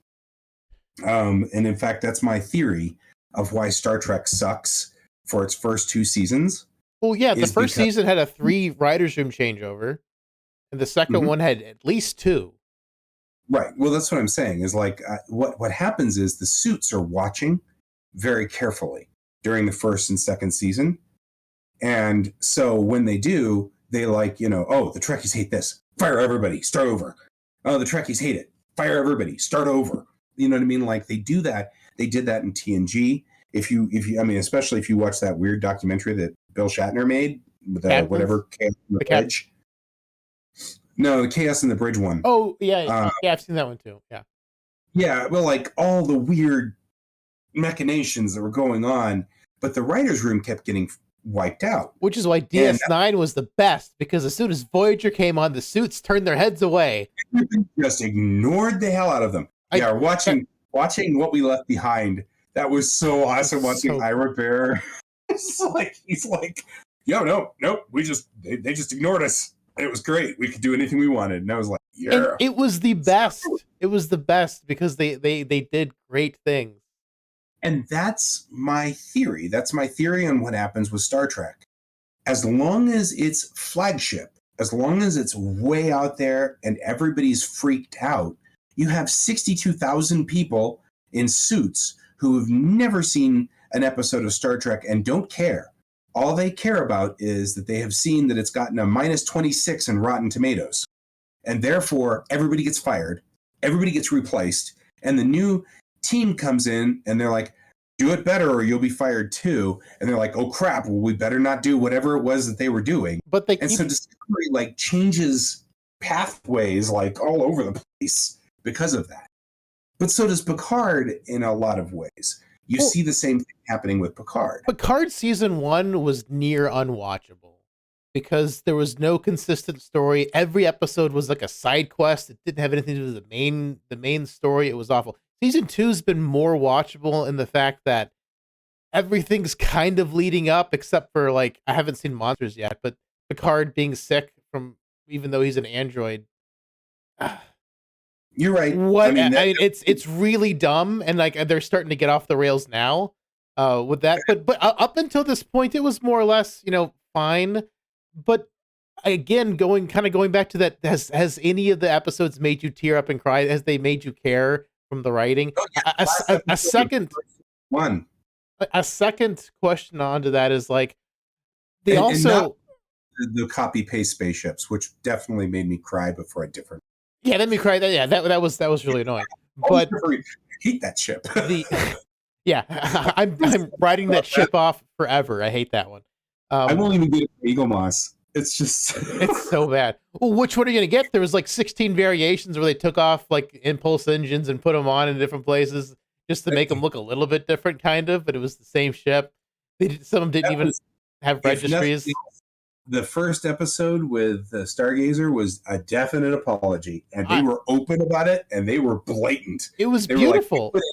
And in fact, that's my theory of why Star Trek sucks for its first 2 seasons. Well, yeah, the first season had a 3 writer's room changeover, and the second one had at least 2. Right. Well, that's what I'm saying is like what happens is the suits are watching very carefully during the first and second season. And so when they do, they like, oh, the Trekkies hate this. Fire everybody. Start over. Oh, the Trekkies hate it. Fire everybody. Start over. You know what I mean? Like they do that. They did that in TNG. If you, I mean, especially if you watch that weird documentary that Bill Shatner made, whatever, Chaos in the Bridge. No, the Chaos in the Bridge one. Oh, yeah, I've seen that one too. Yeah. Yeah, well, like all the weird machinations that were going on, but the writer's room kept getting wiped out. Which is why DS9 was the best, because as soon as Voyager came on, the suits turned their heads away. Just ignored the hell out of them. Watching What We Left Behind, that was so awesome watching Ira Bear. He's like, no, they just ignored us. And it was great. We could do anything we wanted. And I was like, yeah. And it was the best. It was the best because they did great things. And that's my theory. That's my theory on what happens with Star Trek. As long as it's flagship, as long as it's way out there and everybody's freaked out, you have 62,000 people in suits who have never seen an episode of Star Trek and don't care. All they care about is that they have seen that it's gotten a -26 in Rotten Tomatoes. And therefore, everybody gets fired, everybody gets replaced, and the new team comes in and they're like, do it better or you'll be fired too. And they're like, oh crap, well, we better not do whatever it was that they were doing. So Discovery like changes pathways like all over the place because of that. But so does Picard in a lot of ways. You see the same thing happening with Picard. Picard season 1 was near unwatchable because there was no consistent story. Every episode was like a side quest. It didn't have anything to do with the main story. It was awful. Season 2's been more watchable in the fact that everything's kind of leading up, except for like, I haven't seen Monsters yet, but Picard being sick from, even though he's an android. You're right. It's really dumb, and like they're starting to get off the rails now with that. But up until this point, it was more or less, fine. But again, going back to that, has any of the episodes made you tear up and cry? Has they made you care from the writing? A second question onto that is like the copy paste spaceships, which definitely made me cry before a different. Yeah, that made me cry. Yeah, that was really annoying. But I hate that ship. I'm writing that ship off forever. I hate that one. I won't even get Eagle Moss. It's just it's so bad. Well, which one are you gonna get? There was like 16 variations where they took off like impulse engines and put them on in different places just to make them look a little bit different, kind of. But it was the same ship. Some of them didn't even have registries. The first episode with Stargazer was a definite apology, and they were open about it, and they were blatant. It was beautiful. Like,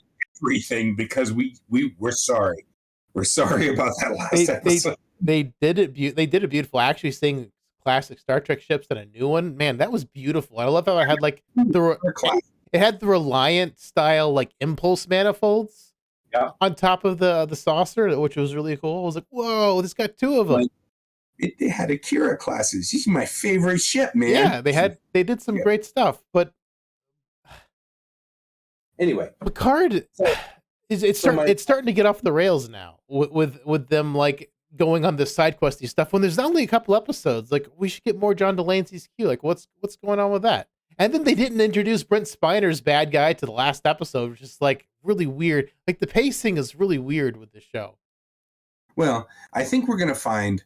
everything because we're sorry. We're sorry about that last episode. They did it beautiful. Actually, seeing classic Star Trek ships and a new one, man, that was beautiful. I love how it had like it had the Reliant style like impulse manifolds on top of the saucer, which was really cool. I was like, whoa, this got 2 of them. They had Akira classes. This is my favorite ship, man. Yeah, they did some great stuff, but anyway, Picard it's starting to get off the rails now with them like going on this side questy stuff when there's only a couple episodes. Like, we should get more John Delancey's Q. Like, what's going on with that? And then they didn't introduce Brent Spiner's bad guy to the last episode, which is like really weird. Like, the pacing is really weird with this show. Well, I think we're going to find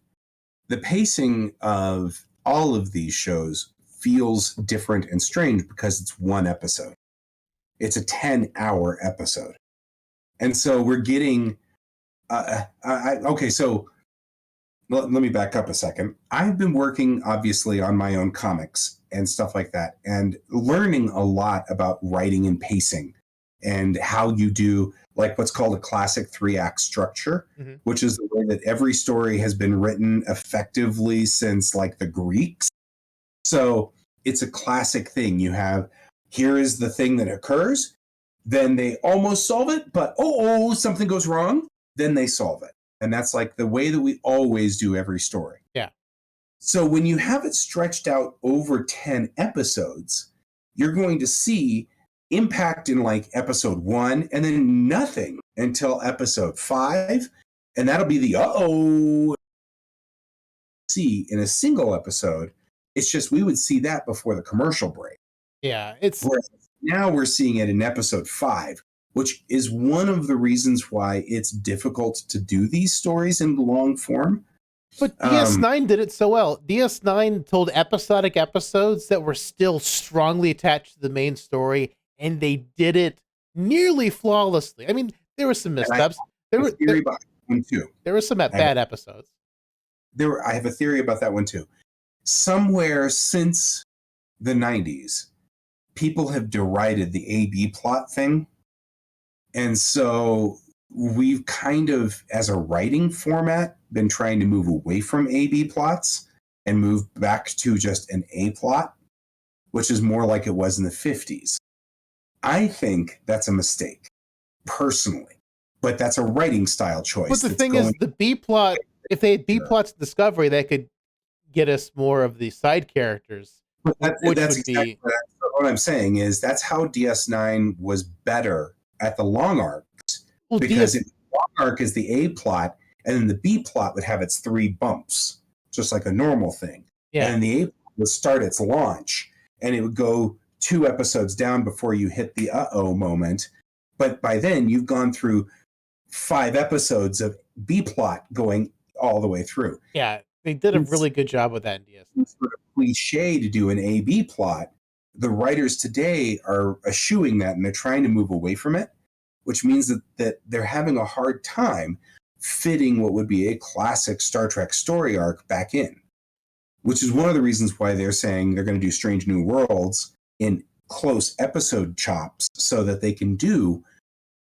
the pacing of all of these shows feels different and strange because it's one episode. It's a 10-hour episode. And so we're getting okay, so let me back up a second. I've been working, obviously, on my own comics and stuff like that, and learning a lot about writing and pacing and how you do like what's called a classic 3-act structure, which is the way that every story has been written effectively since like the Greeks. So it's a classic thing. You have, here is the thing that occurs, then they almost solve it, but something goes wrong, then they solve it. And that's like the way that we always do every story. Yeah. So when you have it stretched out over 10 episodes, you're going to see impact in like episode 1 and then nothing until episode 5. And that'll be the see in a single episode. It's just we would see that before the commercial break. Yeah. Whereas now we're seeing it in episode 5, which is one of the reasons why it's difficult to do these stories in long form. But DS9 did it so well. DS9 told episodic episodes that were still strongly attached to the main story, and they did it nearly flawlessly. I mean, there were some missteps. There were some bad episodes. I have a theory about that one too. Somewhere since the 90s, people have derided the A-B plot thing. And so we've kind of, as a writing format, been trying to move away from A-B plots and move back to just an A plot, which is more like it was in the 50s. I think that's a mistake, personally. But that's a writing style choice. But the thing is, the B plot, if they had B plots in Discovery, they could get us more of the side characters. That's exactly what I'm saying is that's how DS9 was better at the long arcs. Well, because the long arc is the A plot, and then the B plot would have its 3 bumps, just like a normal thing. Yeah. And then the A plot would start its launch, and it would go 2 episodes down before you hit the moment. But by then, you've gone through 5 episodes of B plot going all the way through. Yeah, they did a really good job with that in DS. It's sort of cliche to do an A-B plot. The writers today are eschewing that, and they're trying to move away from it, which means that they're having a hard time fitting what would be a classic Star Trek story arc back in, which is one of the reasons why they're saying they're going to do Strange New Worlds in close episode chops so that they can do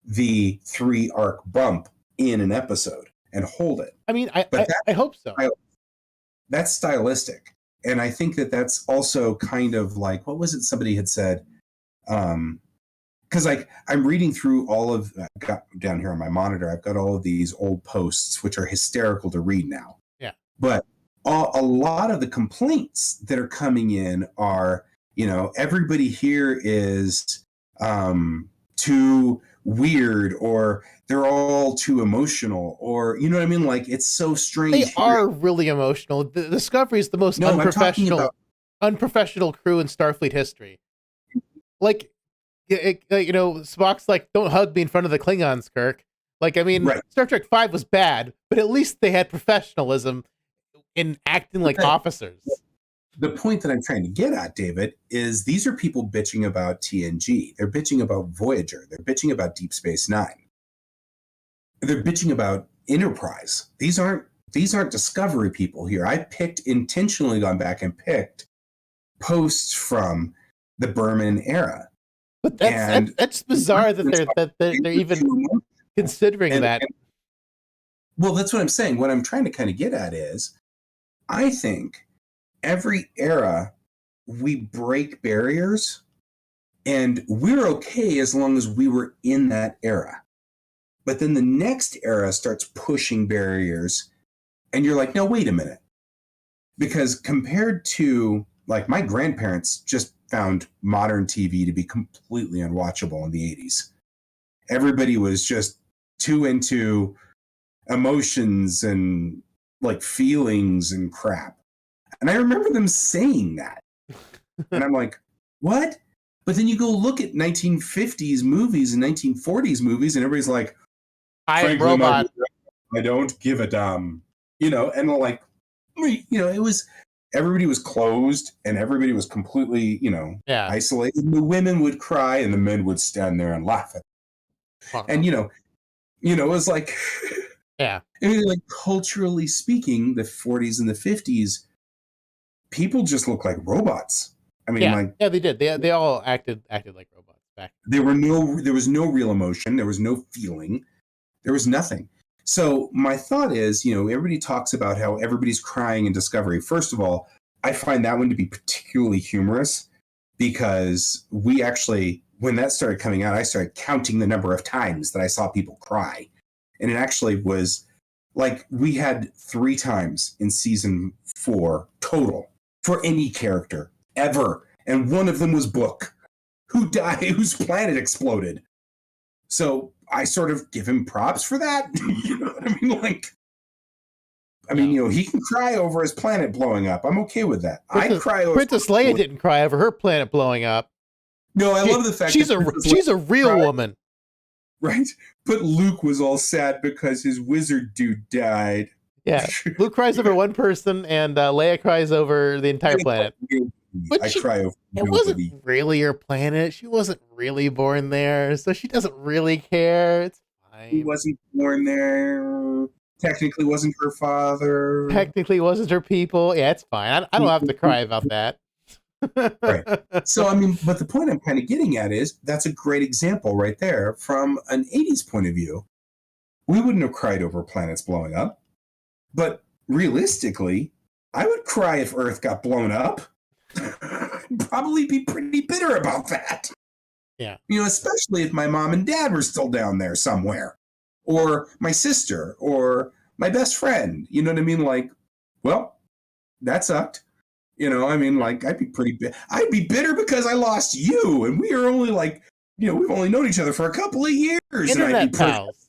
the 3 arc bump in an episode and hold it. I mean, I hope so. That's stylistic. And I think that that's also kind of like, what was it somebody had said? Because like I'm reading through all of, I've got down here on my monitor, I've got all of these old posts, which are hysterical to read now. Yeah. But a lot of the complaints that are coming in are, everybody here is too weird, or they're all too emotional, or you know what I mean? Like, it's so strange. They are really emotional. The Discovery is the most unprofessional crew in Starfleet history. Like, Spock's like, "Don't hug me in front of the Klingons, Kirk." Like, I mean, right. Star Trek V was bad, but at least they had professionalism in acting like officers. The point that I'm trying to get at, David, is these are people bitching about TNG. They're bitching about Voyager. They're bitching about Deep Space Nine. They're bitching about Enterprise. These aren't Discovery people here. I intentionally gone back and picked posts from the Berman era. But that's bizarre that they're even considering that. Well, that's what I'm saying. What I'm trying to kind of get at is, I think every era we break barriers, and we're okay as long as we were in that era. But then the next era starts pushing barriers, and you're like, no, wait a minute. Because compared to, like, my grandparents just found modern TV to be completely unwatchable in the 80s. Everybody was just too into emotions and, like, feelings and crap. And I remember them saying that. And I'm like, what? But then you go look at 1950s movies and 1940s movies, and everybody's like, I am Robot. I don't give a damn. And like, It was, everybody was closed and everybody was completely, Yeah. isolated. The women would cry and the men would stand there and laugh at them. And, it was like, yeah. I mean, like, culturally speaking, the 40s and the 50s, people just look like robots. I mean, yeah, they did. They all acted like robots back. There was no real emotion. There was no feeling. There was nothing. So my thought is, everybody talks about how everybody's crying in Discovery. First of all, I find that one to be particularly humorous because we actually, when that started coming out, I started counting the number of times that I saw people cry. And it actually was like we had 3 times in season 4 total for any character ever. And one of them was Book, who died, whose planet exploded. So I sort of give him props for that. You know what I mean? He can cry over his planet blowing up. I'm okay with that. I cry over Princess Leia didn't cry over her planet blowing up. No, I love the fact she's a real woman. Right? But Luke was all sad because his wizard dude died. Yeah. Luke cries over one person and Leia cries over the entire planet. But I cry over it wasn't really her planet. She wasn't really born there, so she doesn't really care. It's fine. He wasn't born there. Technically wasn't her father. Technically wasn't her people. Yeah, it's fine. I don't have to cry about that. Right. So, but the point I'm kind of getting at is that's a great example right there from an 80s point of view. We wouldn't have cried over planets blowing up. But realistically, I would cry if Earth got blown up. I'd probably be pretty bitter about that. Yeah. Especially if my mom and dad were still down there somewhere. Or my sister, or my best friend. You know what I mean? Like, well, that sucked. I'd be pretty bitter. I'd be bitter because I lost you, and we are only we've only known each other for a couple of years. Internet and I'd be pals.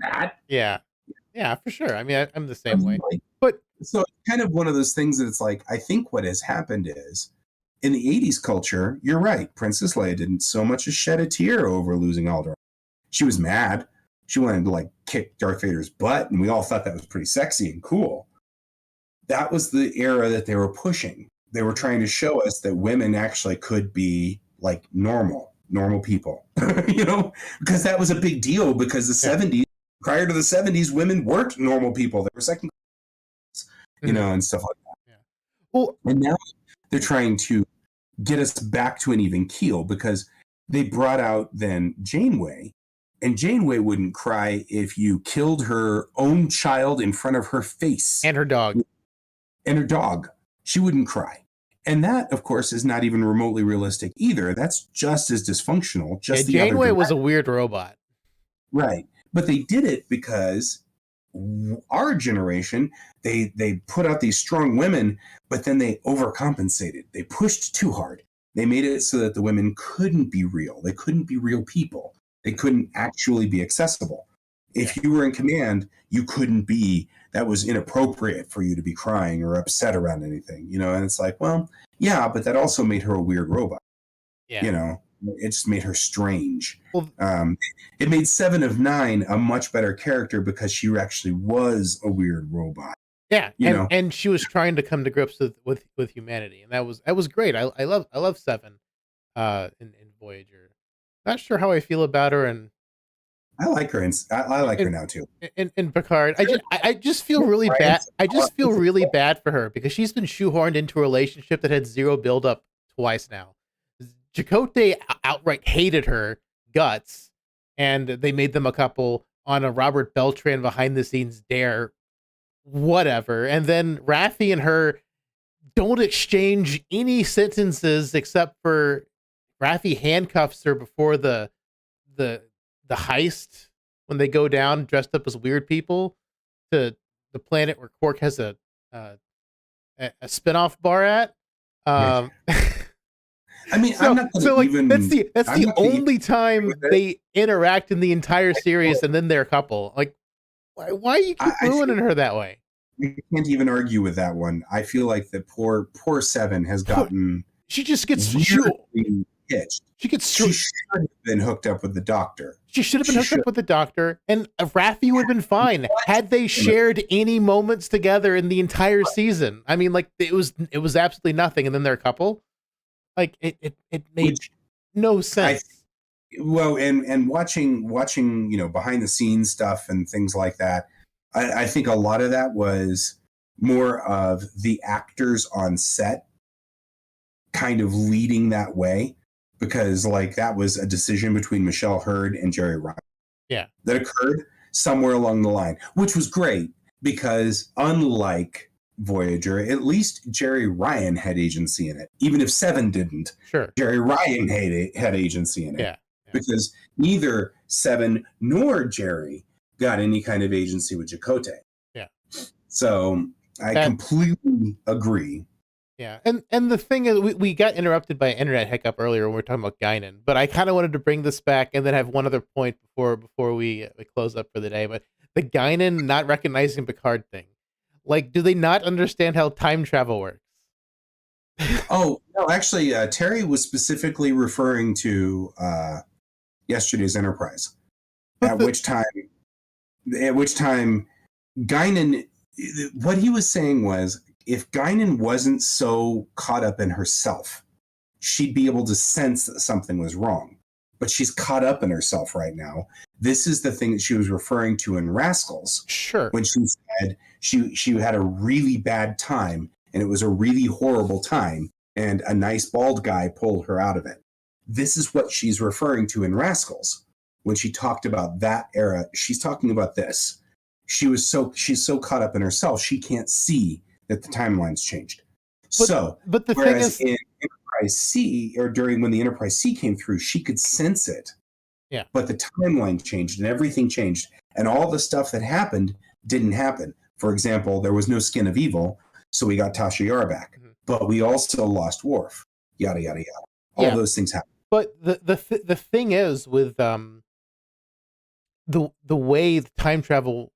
That. Yeah, for sure. I'm the same way. But so it's kind of one of those things that it's like, I think what has happened is, in the 80s culture, you're right. Princess Leia didn't so much as shed a tear over losing Alderaan. She was mad. She wanted to kick Darth Vader's butt, and we all thought that was pretty sexy and cool. That was the era that they were pushing. They were trying to show us that women actually could be normal people, because that was a big deal because the 70s, prior to the 70s, women weren't normal people. They were second, and stuff like that. Yeah. Well, and now they're trying to get us back to an even keel because they brought out then Janeway. And Janeway wouldn't cry if you killed her own child in front of her face. And her dog. And her dog. She wouldn't cry. And that, of course, is not even remotely realistic either. That's just as dysfunctional. Janeway was a weird robot. Right. But they did it because our generation, they put out these strong women, but then they overcompensated. They pushed too hard. They made it so that the women couldn't be real. They couldn't be real people. They couldn't actually be accessible. If you were in command, you couldn't be, that was inappropriate for you to be crying or upset around anything, and it's like, well, yeah, but that also made her a weird robot. Yeah. It just made her strange. Well, it made 7 of 9 a much better character because she actually was a weird robot. Yeah, and she was trying to come to grips with humanity, and that was great. I love 7 in Voyager. Not sure how I feel about her, and I like her, and I like her now too. In Picard, I just feel really bad. I just feel really bad for her because she's been shoehorned into a relationship that had zero buildup twice now. Chakotay outright hated her guts, and they made them a couple on a Robert Beltran behind the scenes dare, whatever. And then Raffi and her don't exchange any sentences except for Raffi handcuffs her before the heist when they go down dressed up as weird people to the planet where Quark has a spinoff bar at. I'm not even. That's the only time they interact in the entire series, and then they're a couple. Why you keep ruining her that way? I can't even argue with that one. I feel like the poor 7 has gotten. She just gets hitched. She should have been hooked up with the Doctor. She should have been She hooked should. up with the doctor, and Raffi would have been fine had they shared any moments together in the entire season. I mean, like it was absolutely nothing, and then they're a couple. Like it made Which no I sense. well, and watching behind the scenes stuff and things like that, I think a lot of that was more of the actors on set kind of leading that way, because like that was a decision between Michelle Hurd and Jerry Ryan. Yeah. That occurred somewhere along the line, which was great because unlike Voyager, at least Jerry Ryan had agency in it. Even if Seven didn't, Sure. Jerry Ryan had agency in it. Yeah. Because neither Seven nor Jerry got any kind of agency with Chakotay. Yeah. So I completely agree. Yeah, and the thing is, we got interrupted by an internet hiccup earlier when we were talking about Guinan, but I kind of wanted to bring this back and then have one other point before we close up for the day. But the Guinan not recognizing Picard thing, like, do they not understand how time travel works? Oh no, actually, Terry was specifically referring to yesterday's Enterprise, at which time Guinan. What he was saying was, if Guinan wasn't so caught up in herself, she'd be able to sense that something was wrong. But she's caught up in herself right now. This is the thing that she was referring to in Rascals. Sure. When she said she had a really bad time, and it was a really horrible time, and a nice bald guy pulled her out of it. This is what she's referring to in Rascals. When she talked about that era, she's talking about this. She's so caught up in herself, she can't see that the timeline's changed. But the thing is, in Enterprise C, or during when the Enterprise C came through, she could sense it. Yeah. But the timeline changed and everything changed, and all the stuff that happened didn't happen. For example, there was no Skin of Evil, so we got Tasha Yar back. Mm-hmm. But we also lost Worf. Yada yada yada. All those things happen. But the thing is with the way the time travel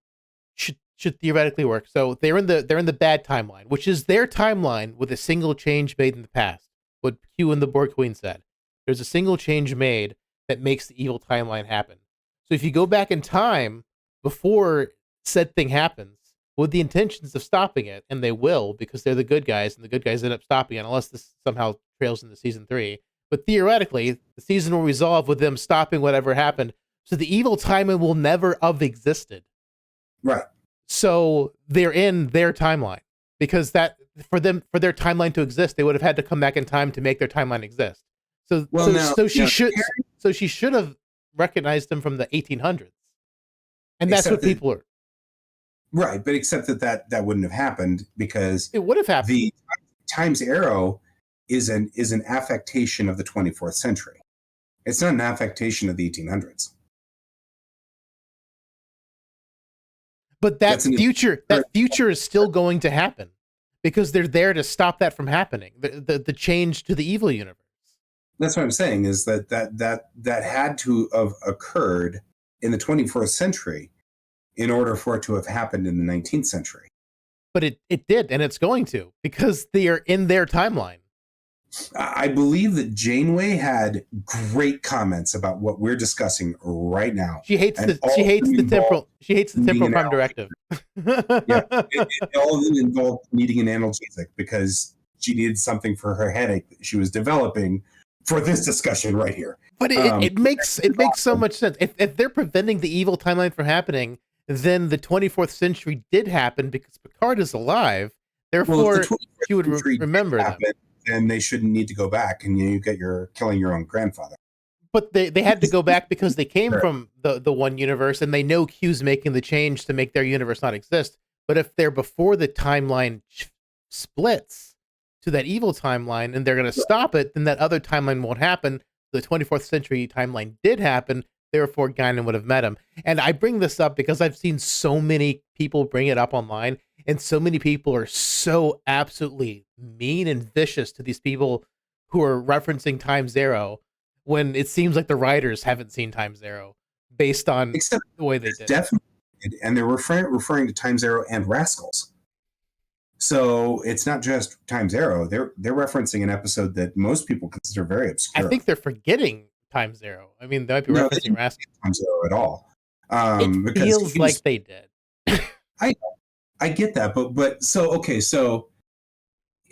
should theoretically work. So they're in the bad timeline, which is their timeline with a single change made in the past. What Q and the Borg Queen said. There's a single change made that makes the evil timeline happen. So if you go back in time before said thing happens with the intentions of stopping it, and they will because they're the good guys, and the good guys end up stopping it unless this somehow trails into season 3. But theoretically, the season will resolve with them stopping whatever happened. So the evil timeline will never have existed. Right. So they're in their timeline, because that for their timeline to exist, they would have had to come back in time to make their timeline exist. So she should have recognized them from the 1800s, and that's what people are. Right, but except that wouldn't have happened, because it would have happened. The Time's Arrow is an affectation of the 24th century. It's not an affectation of the 1800s. But that future is still going to happen, because they're there to stop that from happening. The change to the evil universe. That's what I'm saying, is that had to have occurred in the 21st century in order for it to have happened in the 19th century. But it did, and it's going to, because they are in their timeline. I believe that Janeway had great comments about what we're discussing right now. She hates the temporal prime directive. Yeah, all of them involved needing an analgesic because she needed something for her headache that she was developing for this discussion right here. But it makes so much sense. If they're preventing the evil timeline from happening, then the 24th century did happen because Picard is alive. Therefore, she would remember them. And they shouldn't need to go back, and you get killing your own grandfather. But they had to go back because they came from the one universe, and they know Q's making the change to make their universe not exist. But if they're before the timeline splits to that evil timeline, and they're going to stop it, then that other timeline won't happen. The 24th century timeline did happen. Therefore, Guinan would have met him. And I bring this up because I've seen so many people bring it up online, and so many people are so absolutely mean and vicious to these people who are referencing Time Zero, when it seems like the writers haven't seen Time Zero based on the way they did. Definitely, and they're referring to Time Zero and Rascals. So it's not just Time Zero. They're referencing an episode that most people consider very obscure. I think they're forgetting Time Zero. I mean, they might be No, they referencing didn't Rascal. Time Zero at all. It Because feels like they did. I get that, but so okay, so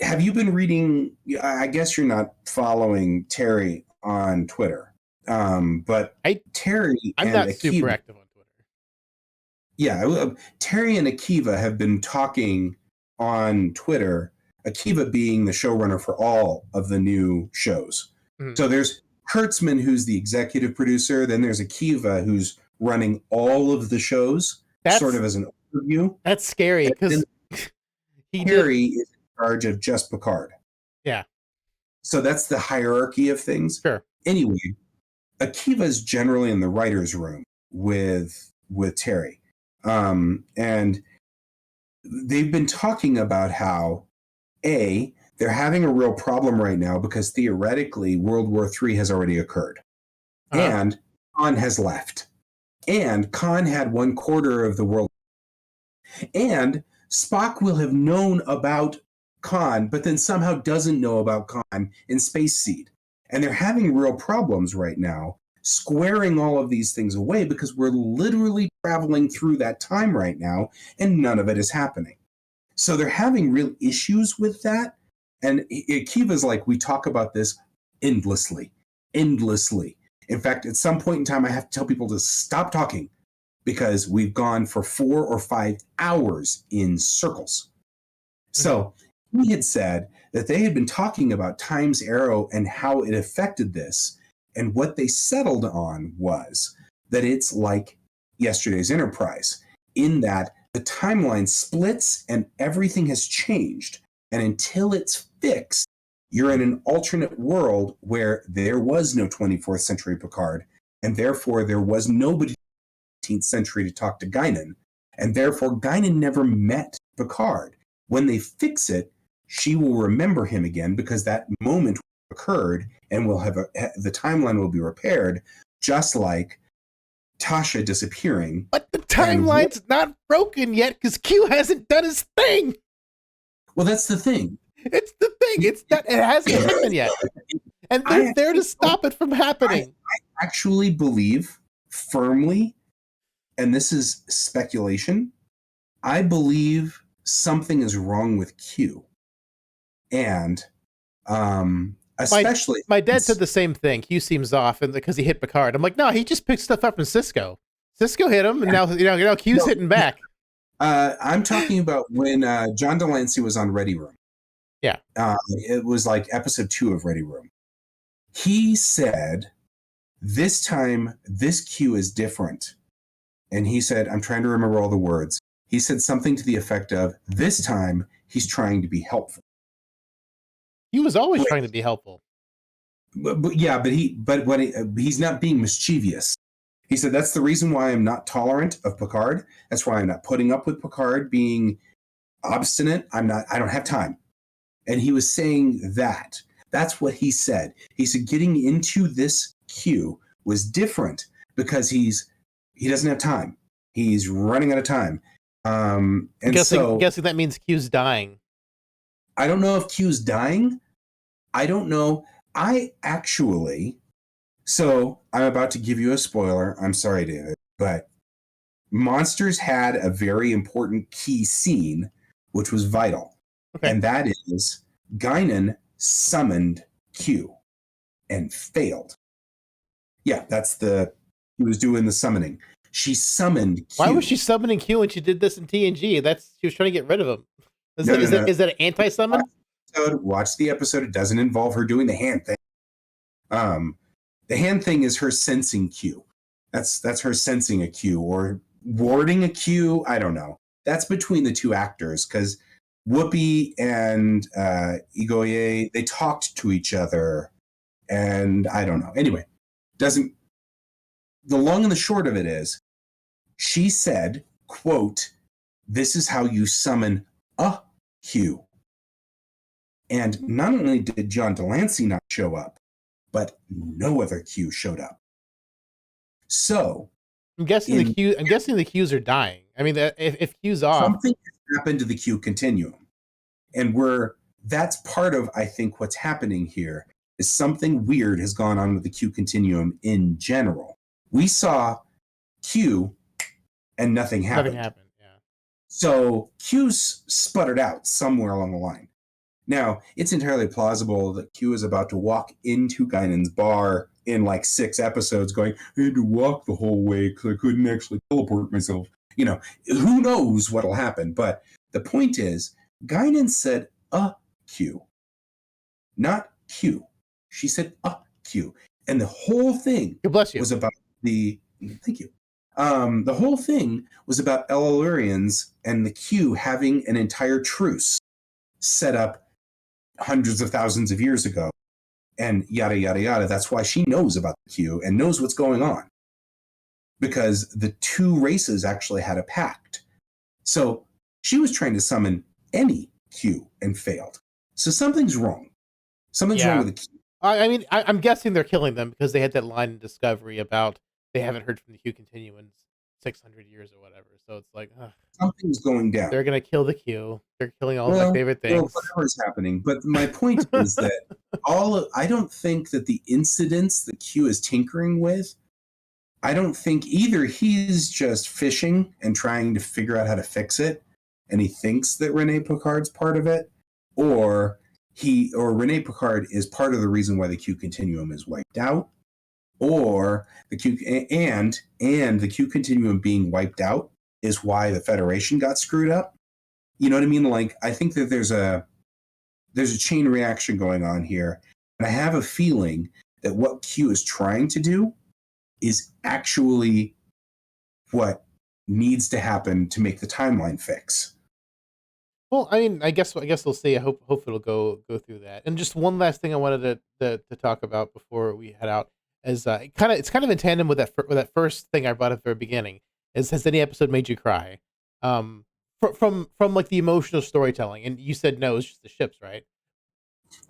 have you been reading? I guess you're not following Terry on Twitter, but Terry I'm and not super Akiva, active on Twitter. yeah, Terry and Akiva have been talking on Twitter. Akiva being the showrunner for all of the new shows. Mhm. So there's Kurtzman, who's the executive producer. Then there's Akiva, who's running all of the shows, sort of as an overview. That's scary because Terry is in charge of just Picard. Yeah. So that's the hierarchy of things. Sure. Anyway, Akiva's generally in the writer's room with Terry. And they've been talking about how, they're having a real problem right now because theoretically World War III has already occurred. And Khan has left. And Khan had 1/4 of the world. And Spock will have known about Khan, but then somehow doesn't know about Khan in Space Seed. And they're having real problems right now squaring all of these things away because we're literally traveling through that time right now and none of it is happening. So they're having real issues with that. And Akiva's like, we talk about this endlessly. In fact, at some point in time, I have to tell people to stop talking because we've gone for 4 or 5 hours in circles. So he had said that they had been talking about Time's Arrow and how it affected this. And what they settled on was that it's like yesterday's Enterprise, in that the timeline splits and everything has changed. And until it's fixed, you're in an alternate world where there was no 24th century Picard, and therefore there was nobody in the 18th century to talk to Guinan, and therefore Guinan never met Picard. When they fix it, she will remember him again because that moment occurred, and will have the timeline will be repaired, just like Tasha disappearing. But the timeline's not broken yet because Q hasn't done his thing. Well, that's the thing. It's the thing. It's that it hasn't happened yet, and they're there to stop it from happening. I actually believe firmly, and this is speculation, I believe something is wrong with Q, and especially my dad said the same thing. Q seems off, and because he hit Picard, I'm like, no, he just picked stuff up from Cisco. Cisco hit him, and now Q's hitting back. I'm talking about when John Delancey was on Ready Room. Yeah. It was like episode 2 of Ready Room. He said, this time, this Q is different. And he said, I'm trying to remember all the words. He said something to the effect of, this time, he's trying to be helpful. He was always trying to be helpful. But he's not being mischievous. He said, that's the reason why I'm not tolerant of Picard. That's why I'm not putting up with Picard being obstinate. I don't have time. And he was saying that. That's what he said. He said getting into this Q was different because he doesn't have time. He's running out of time. And guessing that means Q's dying. I don't know if Q's dying. I don't know. So I'm about to give you a spoiler. I'm sorry, David, but Monsters had a very important key scene, which was vital. Okay. And that is Guinan summoned Q and failed. Yeah, he was doing the summoning. She summoned Q. Why was she summoning Q when she did this in TNG? She was trying to get rid of him. Is that an anti-summon? Watch the episode. It doesn't involve her doing the hand thing. The hand thing is her sensing Q. That's her sensing a Q or warding a Q. I don't know. That's between the two actors because Whoopi and Igoye, they talked to each other, and I don't know. Anyway, the long and the short of it is, she said, quote, this is how you summon a Q. And not only did John Delancey not show up, but no other Q showed up. So I'm guessing the Qs are dying. I mean, if Q's off, something has happened to the Q continuum, and that's part of I think what's happening here is something weird has gone on with the Q continuum in general. We saw Q and nothing happened. Nothing happened. Yeah. So Q's sputtered out somewhere along the line. Now, it's entirely plausible that Q is about to walk into Guinan's bar in like 6 episodes going, I had to walk the whole way because I couldn't actually teleport myself. You know, who knows what'll happen. But the point is, Guinan said a Q, not Q. She said a Q. And the whole thing bless you. was about the, thank you. The whole thing was about Ellurians and the Q having an entire truce set up hundreds of thousands of years ago, and yada, yada, yada. That's why she knows about the Q and knows what's going on, because the 2 races actually had a pact. So she was trying to summon any Q and failed. So something's wrong. Something's wrong with the Q. I mean, I'm guessing they're killing them because they had that line in Discovery about they haven't heard from the Q continuum in 600 years or whatever. So it's like, something's going down. They're going to kill the Q. They're killing all my favorite things. Whatever's happening. But my point is that I don't think that the incidents that Q is tinkering with, I don't think either he's just fishing and trying to figure out how to fix it, and he thinks that Rene Picard's part of it, or Rene Picard is part of the reason why the Q continuum is wiped out, or the Q and the Q continuum being wiped out is why the Federation got screwed up. You know what I mean? Like, I think that there's a chain reaction going on here, and I have a feeling that what Q is trying to do is actually what needs to happen to make the timeline fix. Well, I mean, I guess we'll see. I hope it'll go through that. And just one last thing I wanted to talk about before we head out is it's kind of in tandem with that first thing I brought up at the very beginning. Is, has any episode made you cry? From like the emotional storytelling, and you said no, it's just the ships, right?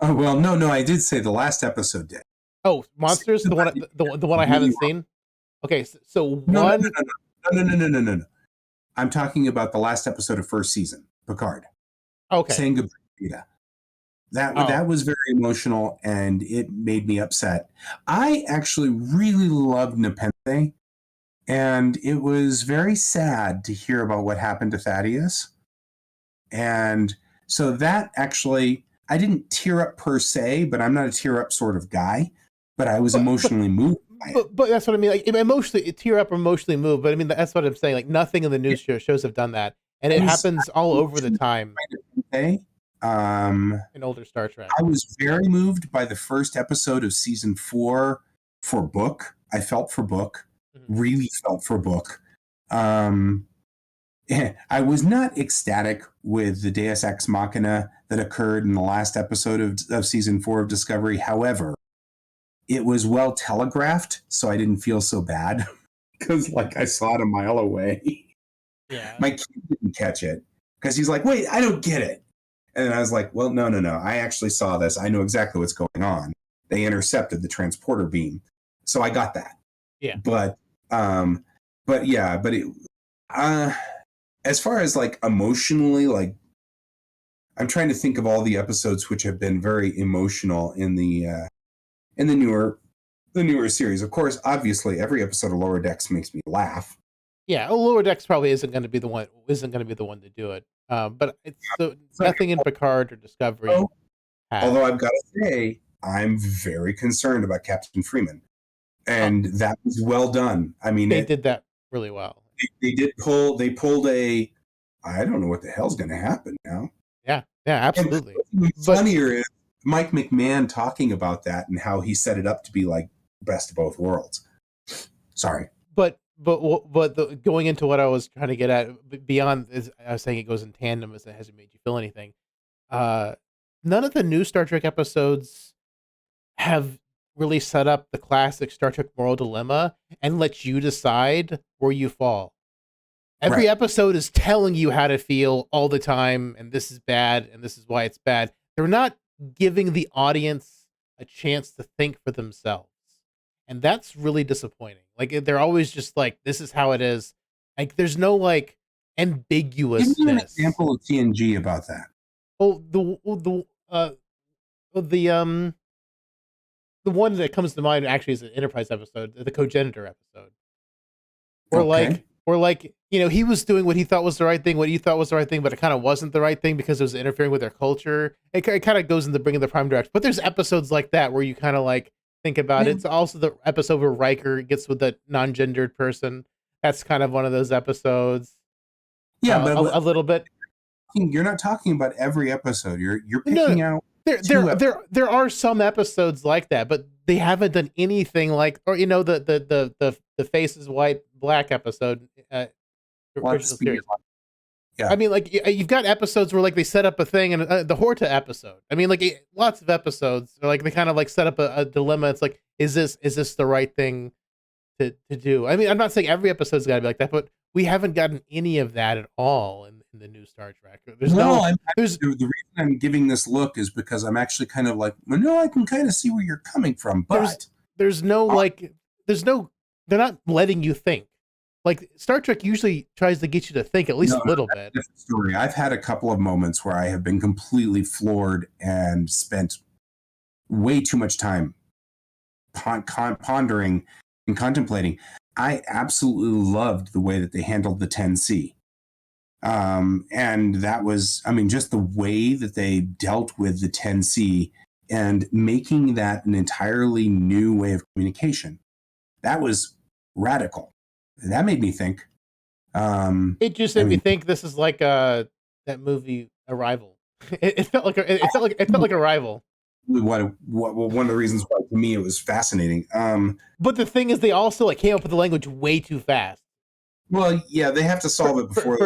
Oh well, no, I did say the last episode did. Oh, Monsters, the one I haven't seen. Okay, so no. I'm talking about the last episode of first season, Picard. Okay, saying goodbye to Rita. That was very emotional, and it made me upset. I actually really loved Nepenthe, and it was very sad to hear about what happened to Thaddeus. And so that actually, I didn't tear up per se, but I'm not a tear up sort of guy. But I was emotionally moved by it. But that's what I mean. Like, emotionally, tear up, emotionally moved. But I mean, that's what I'm saying. Like, nothing in the news shows have done that, and it happens all over the time. Okay. In older Star Trek, I was very moved by the first episode of season 4 for Book. I felt for Book, really felt for Book. I was not ecstatic with the Deus Ex Machina that occurred in the last episode of season 4 of Discovery. However, it was well telegraphed, so I didn't feel so bad because, like, I saw it a mile away. Yeah, my kid didn't catch it because he's like, "Wait, I don't get it." And I was like, well, no. I actually saw this. I know exactly what's going on. They intercepted the transporter beam. So I got that. Yeah. But it, as far as like emotionally, like, I'm trying to think of all the episodes which have been very emotional in the newer series. Of course, obviously every episode of Lower Decks makes me laugh. Yeah, Lower Decks probably isn't going to be the one to do it. But it's nothing in Picard or Discovery. Although I've got to say, I'm very concerned about Captain Freeman, and that was well done. I mean, they did that really well. They pulled a, I don't know what the hell's going to happen now. Yeah, absolutely. What's funnier is Mike McMahon talking about that and how he set it up to be like best of both worlds. Sorry. But going into what I was trying to get at, beyond, is I was saying it goes in tandem as it hasn't made you feel anything. None of the new Star Trek episodes have really set up the classic Star Trek moral dilemma and let you decide where you fall. Every episode is telling you how to feel all the time, and this is bad, and this is why it's bad. They're not giving the audience a chance to think for themselves. And that's really disappointing. Like, they're always just like, this is how it is. Like, there's no like ambiguousness. Give me an example of TNG about that. Oh, the one that comes to mind actually is an Enterprise episode, the Cogenitor episode. Okay. Or like, you know, he was doing what he thought was the right thing, what he thought was the right thing, but it kind of wasn't the right thing because it was interfering with their culture. It kind of goes into bringing the Prime Directive. But there's episodes like that where you kind of like think about it. Yeah. It's also the episode where Riker gets with the non-gendered person. That's kind of one of those episodes. Yeah, but A little bit. you're not talking about every episode. You're No, picking out there are some episodes like that, but they haven't done anything like, or you know, the face is white black episode. Original series. Yeah. I mean, like you've got episodes where like they set up a thing, and the Horta episode. I mean, like lots of episodes, like they kind of like set up a dilemma. It's like, is this the right thing to do? I mean, I'm not saying every episode's got to be like that, but we haven't gotten any of that at all in the new Star Trek. The reason I'm giving this look is because I'm actually kind of like, well, no, I can kind of see where you're coming from, but there's no they're not letting you think. Like Star Trek usually tries to get you to think at least a little bit. Story. I've had a couple of moments where I have been completely floored and spent way too much time pondering and contemplating. I absolutely loved the way that they handled the 10C. And that was, I mean, just the way that they dealt with the 10C and making that an entirely new way of communication. That was radical. That made me think. It just made me think this is like that movie Arrival. It felt like Arrival. One of the reasons why to me it was fascinating. But the thing is, they also like came up with the language way too fast. Well, yeah, they have to solve it before.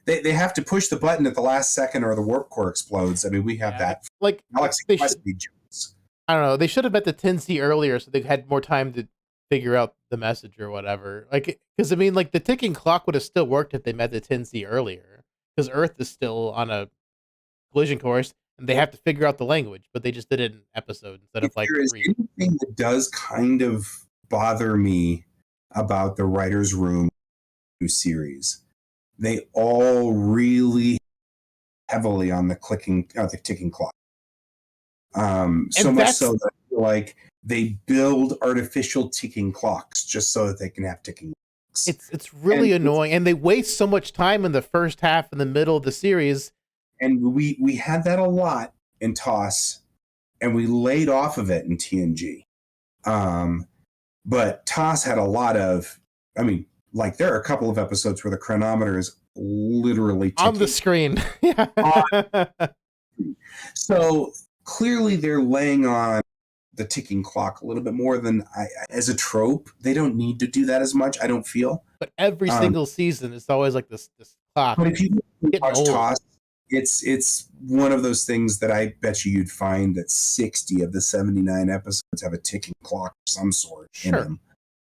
They have to push the button at the last second, or the warp core explodes. I mean, we have that. Like Alex Kurtzman. I don't know. They should have met the 10C earlier, so they had more time to figure out the message or whatever. Like, because I mean, like the ticking clock would have still worked if they met the 10C earlier, because Earth is still on a collision course, and they have to figure out the language. But they just did it in episode instead of like there is 3. Anything that does kind of bother me about the writers' room series, they all really heavily on the ticking clock. So much so that I feel like they build artificial ticking clocks just so that they can have ticking clocks. It's really annoying, and they waste so much time in the first half and the middle of the series. And we had that a lot in TOS, and we laid off of it in TNG. But TOS had a lot of, I mean, like there are a couple of episodes where the chronometer is literally ticking on the screen. So clearly they're laying on the ticking clock a little bit more than as a trope. They don't need to do that as much, I don't feel. But every single season, it's always like this clock. But if you watch TOS, it's one of those things that I bet you'd find that 60 of the 79 episodes have a ticking clock of some sort in them.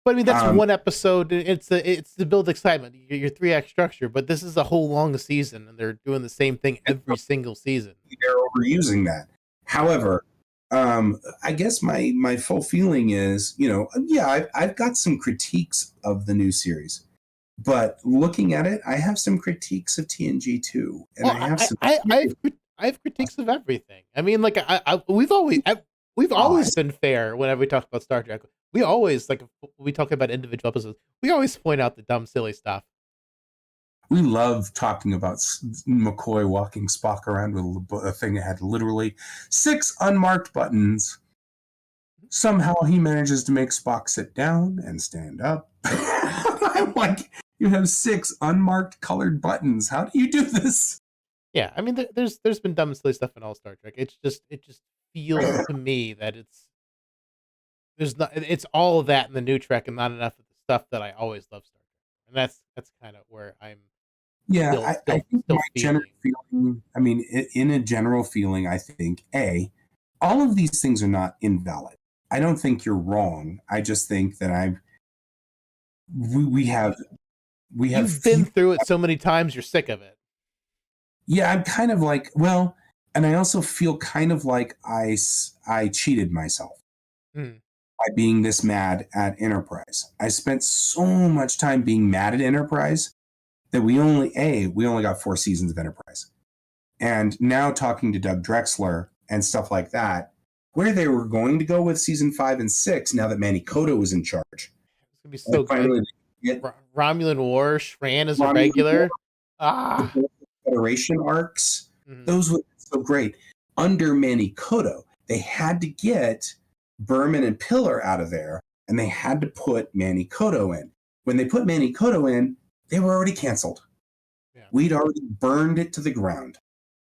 But I mean, that's one episode. It's to build excitement. Your 3-act structure, but this is a whole long season, and they're doing the same thing every single season. They're overusing that. However, I guess my full feeling is, you know, yeah, I've got some critiques of the new series, but looking at it, I have some critiques of TNG too, and well, I have critiques of everything. I mean, like we've always been fair whenever we talk about Star Trek. We always, like, we talk about individual episodes, we always point out the dumb, silly stuff. We love talking about McCoy walking Spock around with a thing that had literally 6 unmarked buttons. Somehow he manages to make Spock sit down and stand up. I'm like, you have 6 unmarked colored buttons. How do you do this? Yeah, I mean, there's been dumb, silly stuff in all Star Trek. It just feels to me that it's all of that in the new Trek and not enough of the stuff that I always love Star Trek. And that's kind of where I'm. Yeah, I think my general feeling, I mean, in a general feeling, I think, all of these things are not invalid. I don't think you're wrong. I just think that we have You've been through it so many times, you're sick of it. Yeah, I'm kind of like, well, and I also feel kind of like I cheated myself by being this mad at Enterprise. I spent so much time being mad at Enterprise that we only got 4 seasons of Enterprise. And now talking to Doug Drexler and stuff like that, where they were going to go with season 5 and 6 now that Manny Koto was in charge. It's gonna be And so finally good. get Romulan War, Shran is a Romulan War, regular. Ah. the Federation arcs. Mhm. Those were so great. Under Manny Koto, they had to get Berman and Pillar out of there, and they had to put Manny Koto in. When they put Manny Koto in, they were already canceled. Yeah. We'd already burned it to the ground.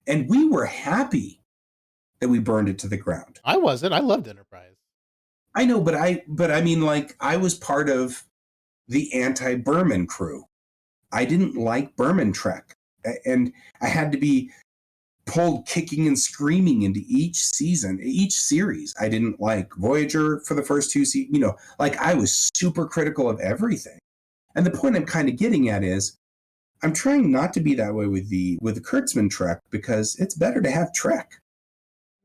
And we were happy that we burned it to the ground. I wasn't. I loved Enterprise. I know, but I mean, like, I was part of the anti-Berman crew. I didn't like Berman Trek. And I had to be pulled kicking and screaming into each season, each series. I didn't like Voyager for the first 2 seasons. You know, like, I was super critical of everything. And the point I'm kind of getting at is I'm trying not to be that way with the Kurtzman Trek, because it's better to have Trek.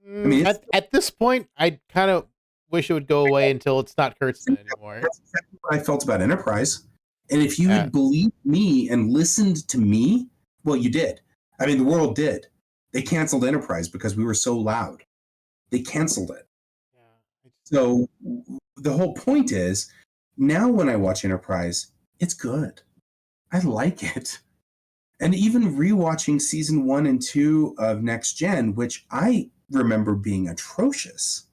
I mean, At this point, I kind of wish it would go away until it's not Kurtzman anymore. That's exactly what I felt about Enterprise. And if you Yeah. had believed me and listened to me, well, you did. I mean, the world did. They canceled Enterprise because we were so loud. They canceled it. Yeah. So the whole point is, now when I watch Enterprise, it's good. I like it. And even rewatching season 1 and 2 of Next Gen, which I remember being atrocious,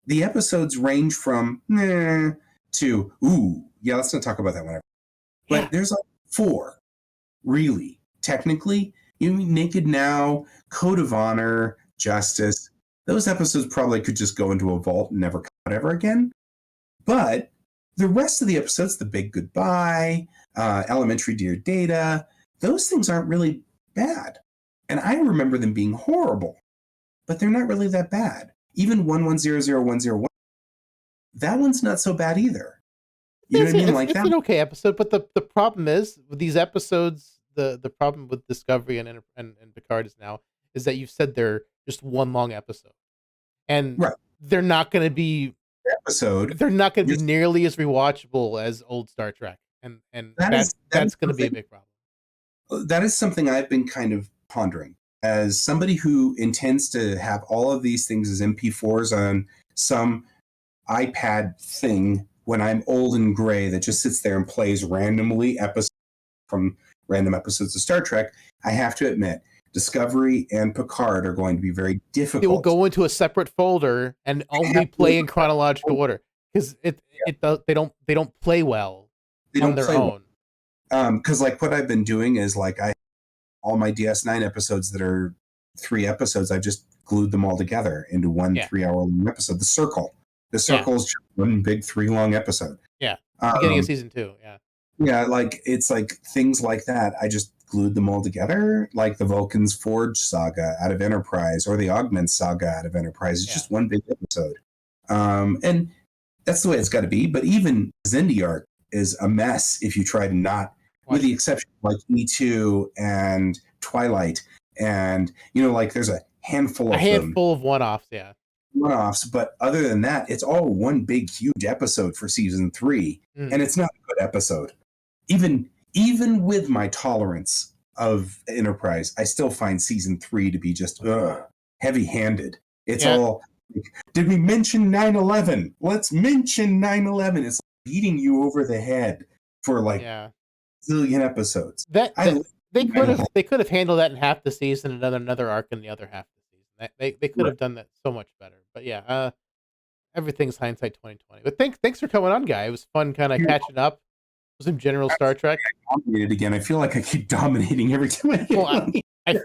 the episodes range from nah to ooh, yeah, let's not talk about that one. But Yeah. there's like 4, really. Technically, you mean Naked Now, Code of Honor, Justice. Those episodes probably could just go into a vault and never come out ever again. But the rest of the episodes, The Big Goodbye, Elementary Dear Data, those things aren't really bad. And I remember them being horrible, but they're not really that bad. Even 1100101, that one's not so bad either. You know what I mean? Like It's that. an okay episode, but the problem is with these episodes, the problem with Discovery and Picard is now is that you've said they're just one long episode, and Right. they're not going to be Episode. they're not going to be Just, nearly as rewatchable as old Star Trek, and that is that's going to be a big problem. that is something I've been kind of pondering as somebody who intends to have all of these things as MP4s on some iPad thing when I'm old and gray that just sits there and plays randomly episodes from random episodes of Star Trek. I have to admit, Discovery and Picard are going to be very difficult. It will go into a separate folder and only play in chronological order because they don't play well on their own. Because like what I've been doing is like all my DS9 episodes that are 3 episodes, I've just glued them all together into one 3-hour long episode. The Circle is just one big 3-long episode. Yeah, beginning of season 2. Yeah. Yeah, like it's like things like that. I just glued them all together, like the Vulcan's Forge saga out of Enterprise or the Augment saga out of Enterprise. It's just one big episode. And that's the way it's got to be. But even Xindi arc is a mess if you try to not, with the exception of like E2 and Twilight. And, you know, like there's a handful of one-offs, yeah. One-offs, but other than that, it's all one big, huge episode for season 3. And it's not a good episode. Even with my tolerance of Enterprise, I still find season 3 to be just heavy-handed. It's all, did we mention 9/11? Let's mention 9/11. It's beating you over the head for like zillion episodes. They could have handled that in half the season and another arc in the other half of the season. They could have done that so much better. But yeah, everything's hindsight 2020. But thanks for coming on, guy. It was fun kind of catching up. Some general Star Trek. I dominated again. I feel like I keep dominating every time I get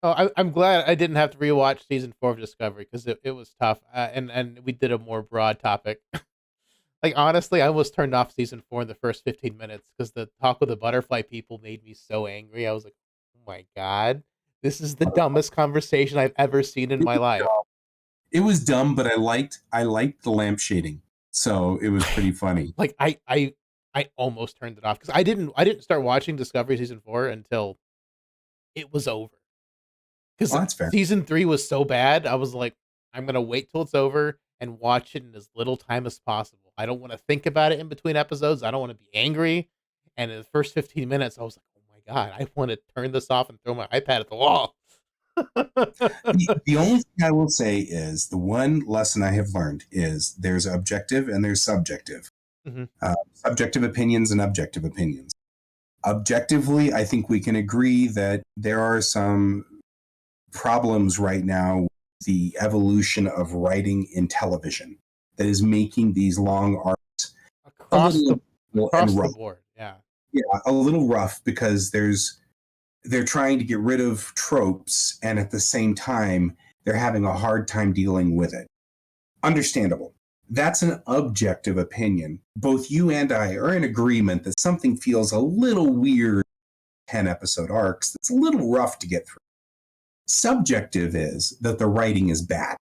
I'm glad I didn't have to rewatch season 4 of Discovery because it was tough. And we did a more broad topic. Like honestly, I almost turned off season 4 in the first 15 minutes because the talk with the butterfly people made me so angry. I was like, oh my god, this is the dumbest conversation I've ever seen in my life. It was dumb, but I liked the lamp shading, so it was pretty funny. Like I almost turned it off because I didn't start watching Discovery season 4 until it was over. Because that's fair. Season 3 was so bad, I was like, I'm gonna wait till it's over and watch it in as little time as possible. I don't want to think about it in between episodes. I don't want to be angry. And in the first 15 minutes, I was like, oh my god, I want to turn this off and throw my iPad at the wall. The only thing I will say is the one lesson I have learned is there's objective and there's subjective. Hmm. Subjective opinions and objective opinions. Objectively, I think we can agree that there are some problems right now with the evolution of writing in television that is making these long arcs a across the little across and the rough. board. Yeah. Yeah, a little rough because they're trying to get rid of tropes and at the same time they're having a hard time dealing with it. Understandable. That's an objective opinion. Both you and I are in agreement that something feels a little weird 10 episode arcs that's a little rough to get through. Subjective is that the writing is bad.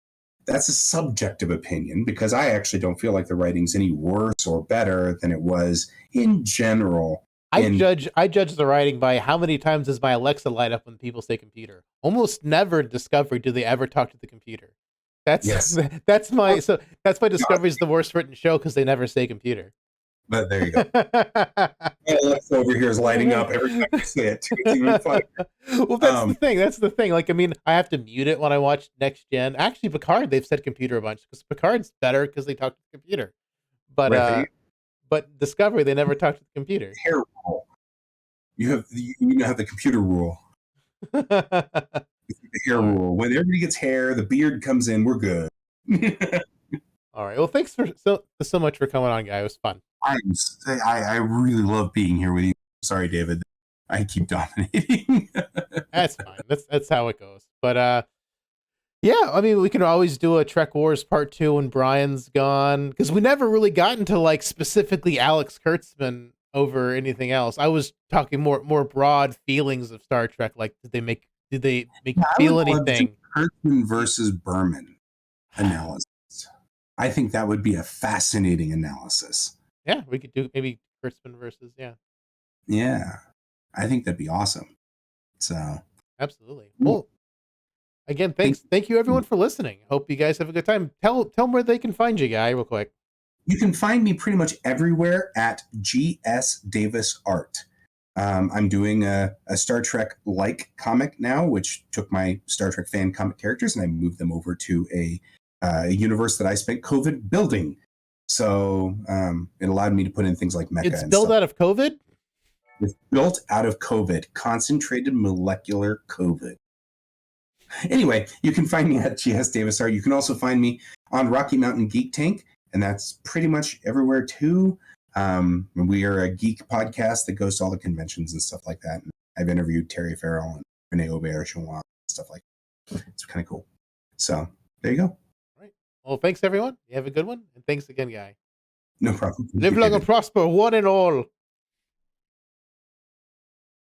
That's a subjective opinion because I actually don't feel like the writing's any worse or better than it was in general. I judge the writing by how many times does my Alexa light up when people say computer. Almost never in Discovery do they ever talk to the computer. That's Yes. that's my Discovery's the worst written show because they never say computer. But there you go. Alexa over here is lighting up every time you say it. It's even funnier. Well, that's the thing. That's the thing. Like, I mean, I have to mute it when I watch Next Gen. Actually, Picard, they've said computer a bunch because Picard's better because they talk to the computer. But Right, but Discovery, they never talk to the computer. hair rule. You have the computer rule. The hair rule. When everybody gets hair, the beard comes in. We're good. All right. Well, thanks so much for coming on, guy. It was fun. I really love being here with you. Sorry, David. I keep dominating. That's fine. That's how it goes. But yeah, I mean, we can always do a Trek Wars Part 2 when Brian's gone because we never really got into like specifically Alex Kurtzman over anything else. I was talking more broad feelings of Star Trek. Like, did they make you feel anything? Kurtzman versus Berman analysis. I think that would be a fascinating analysis. Yeah, we could do maybe Kurtzman versus Yeah, I think that'd be awesome. So absolutely. Well, again, thank you everyone for listening. Hope you guys have a good time. Tell them where they can find you, guy, real quick. You can find me pretty much everywhere at GS Davis Art. I'm doing a Star Trek like comic now, which took my Star Trek fan comic characters and I moved them over to a universe that I spent COVID building. So it allowed me to put in things like mecha. It's built out of COVID? It's built out of COVID, concentrated molecular COVID. Anyway, you can find me at GS Davis Art. You can also find me on Rocky Mountain Geek Tank, and that's pretty much everywhere too. We are a geek podcast that goes to all the conventions and stuff like that. And I've interviewed Terry Farrell and Renee Auberjonois and stuff like that. It's kind of cool. So there you go. All right. Well, thanks everyone. You have a good one, and thanks again, guy. No problem. Live long and prosper, one and all.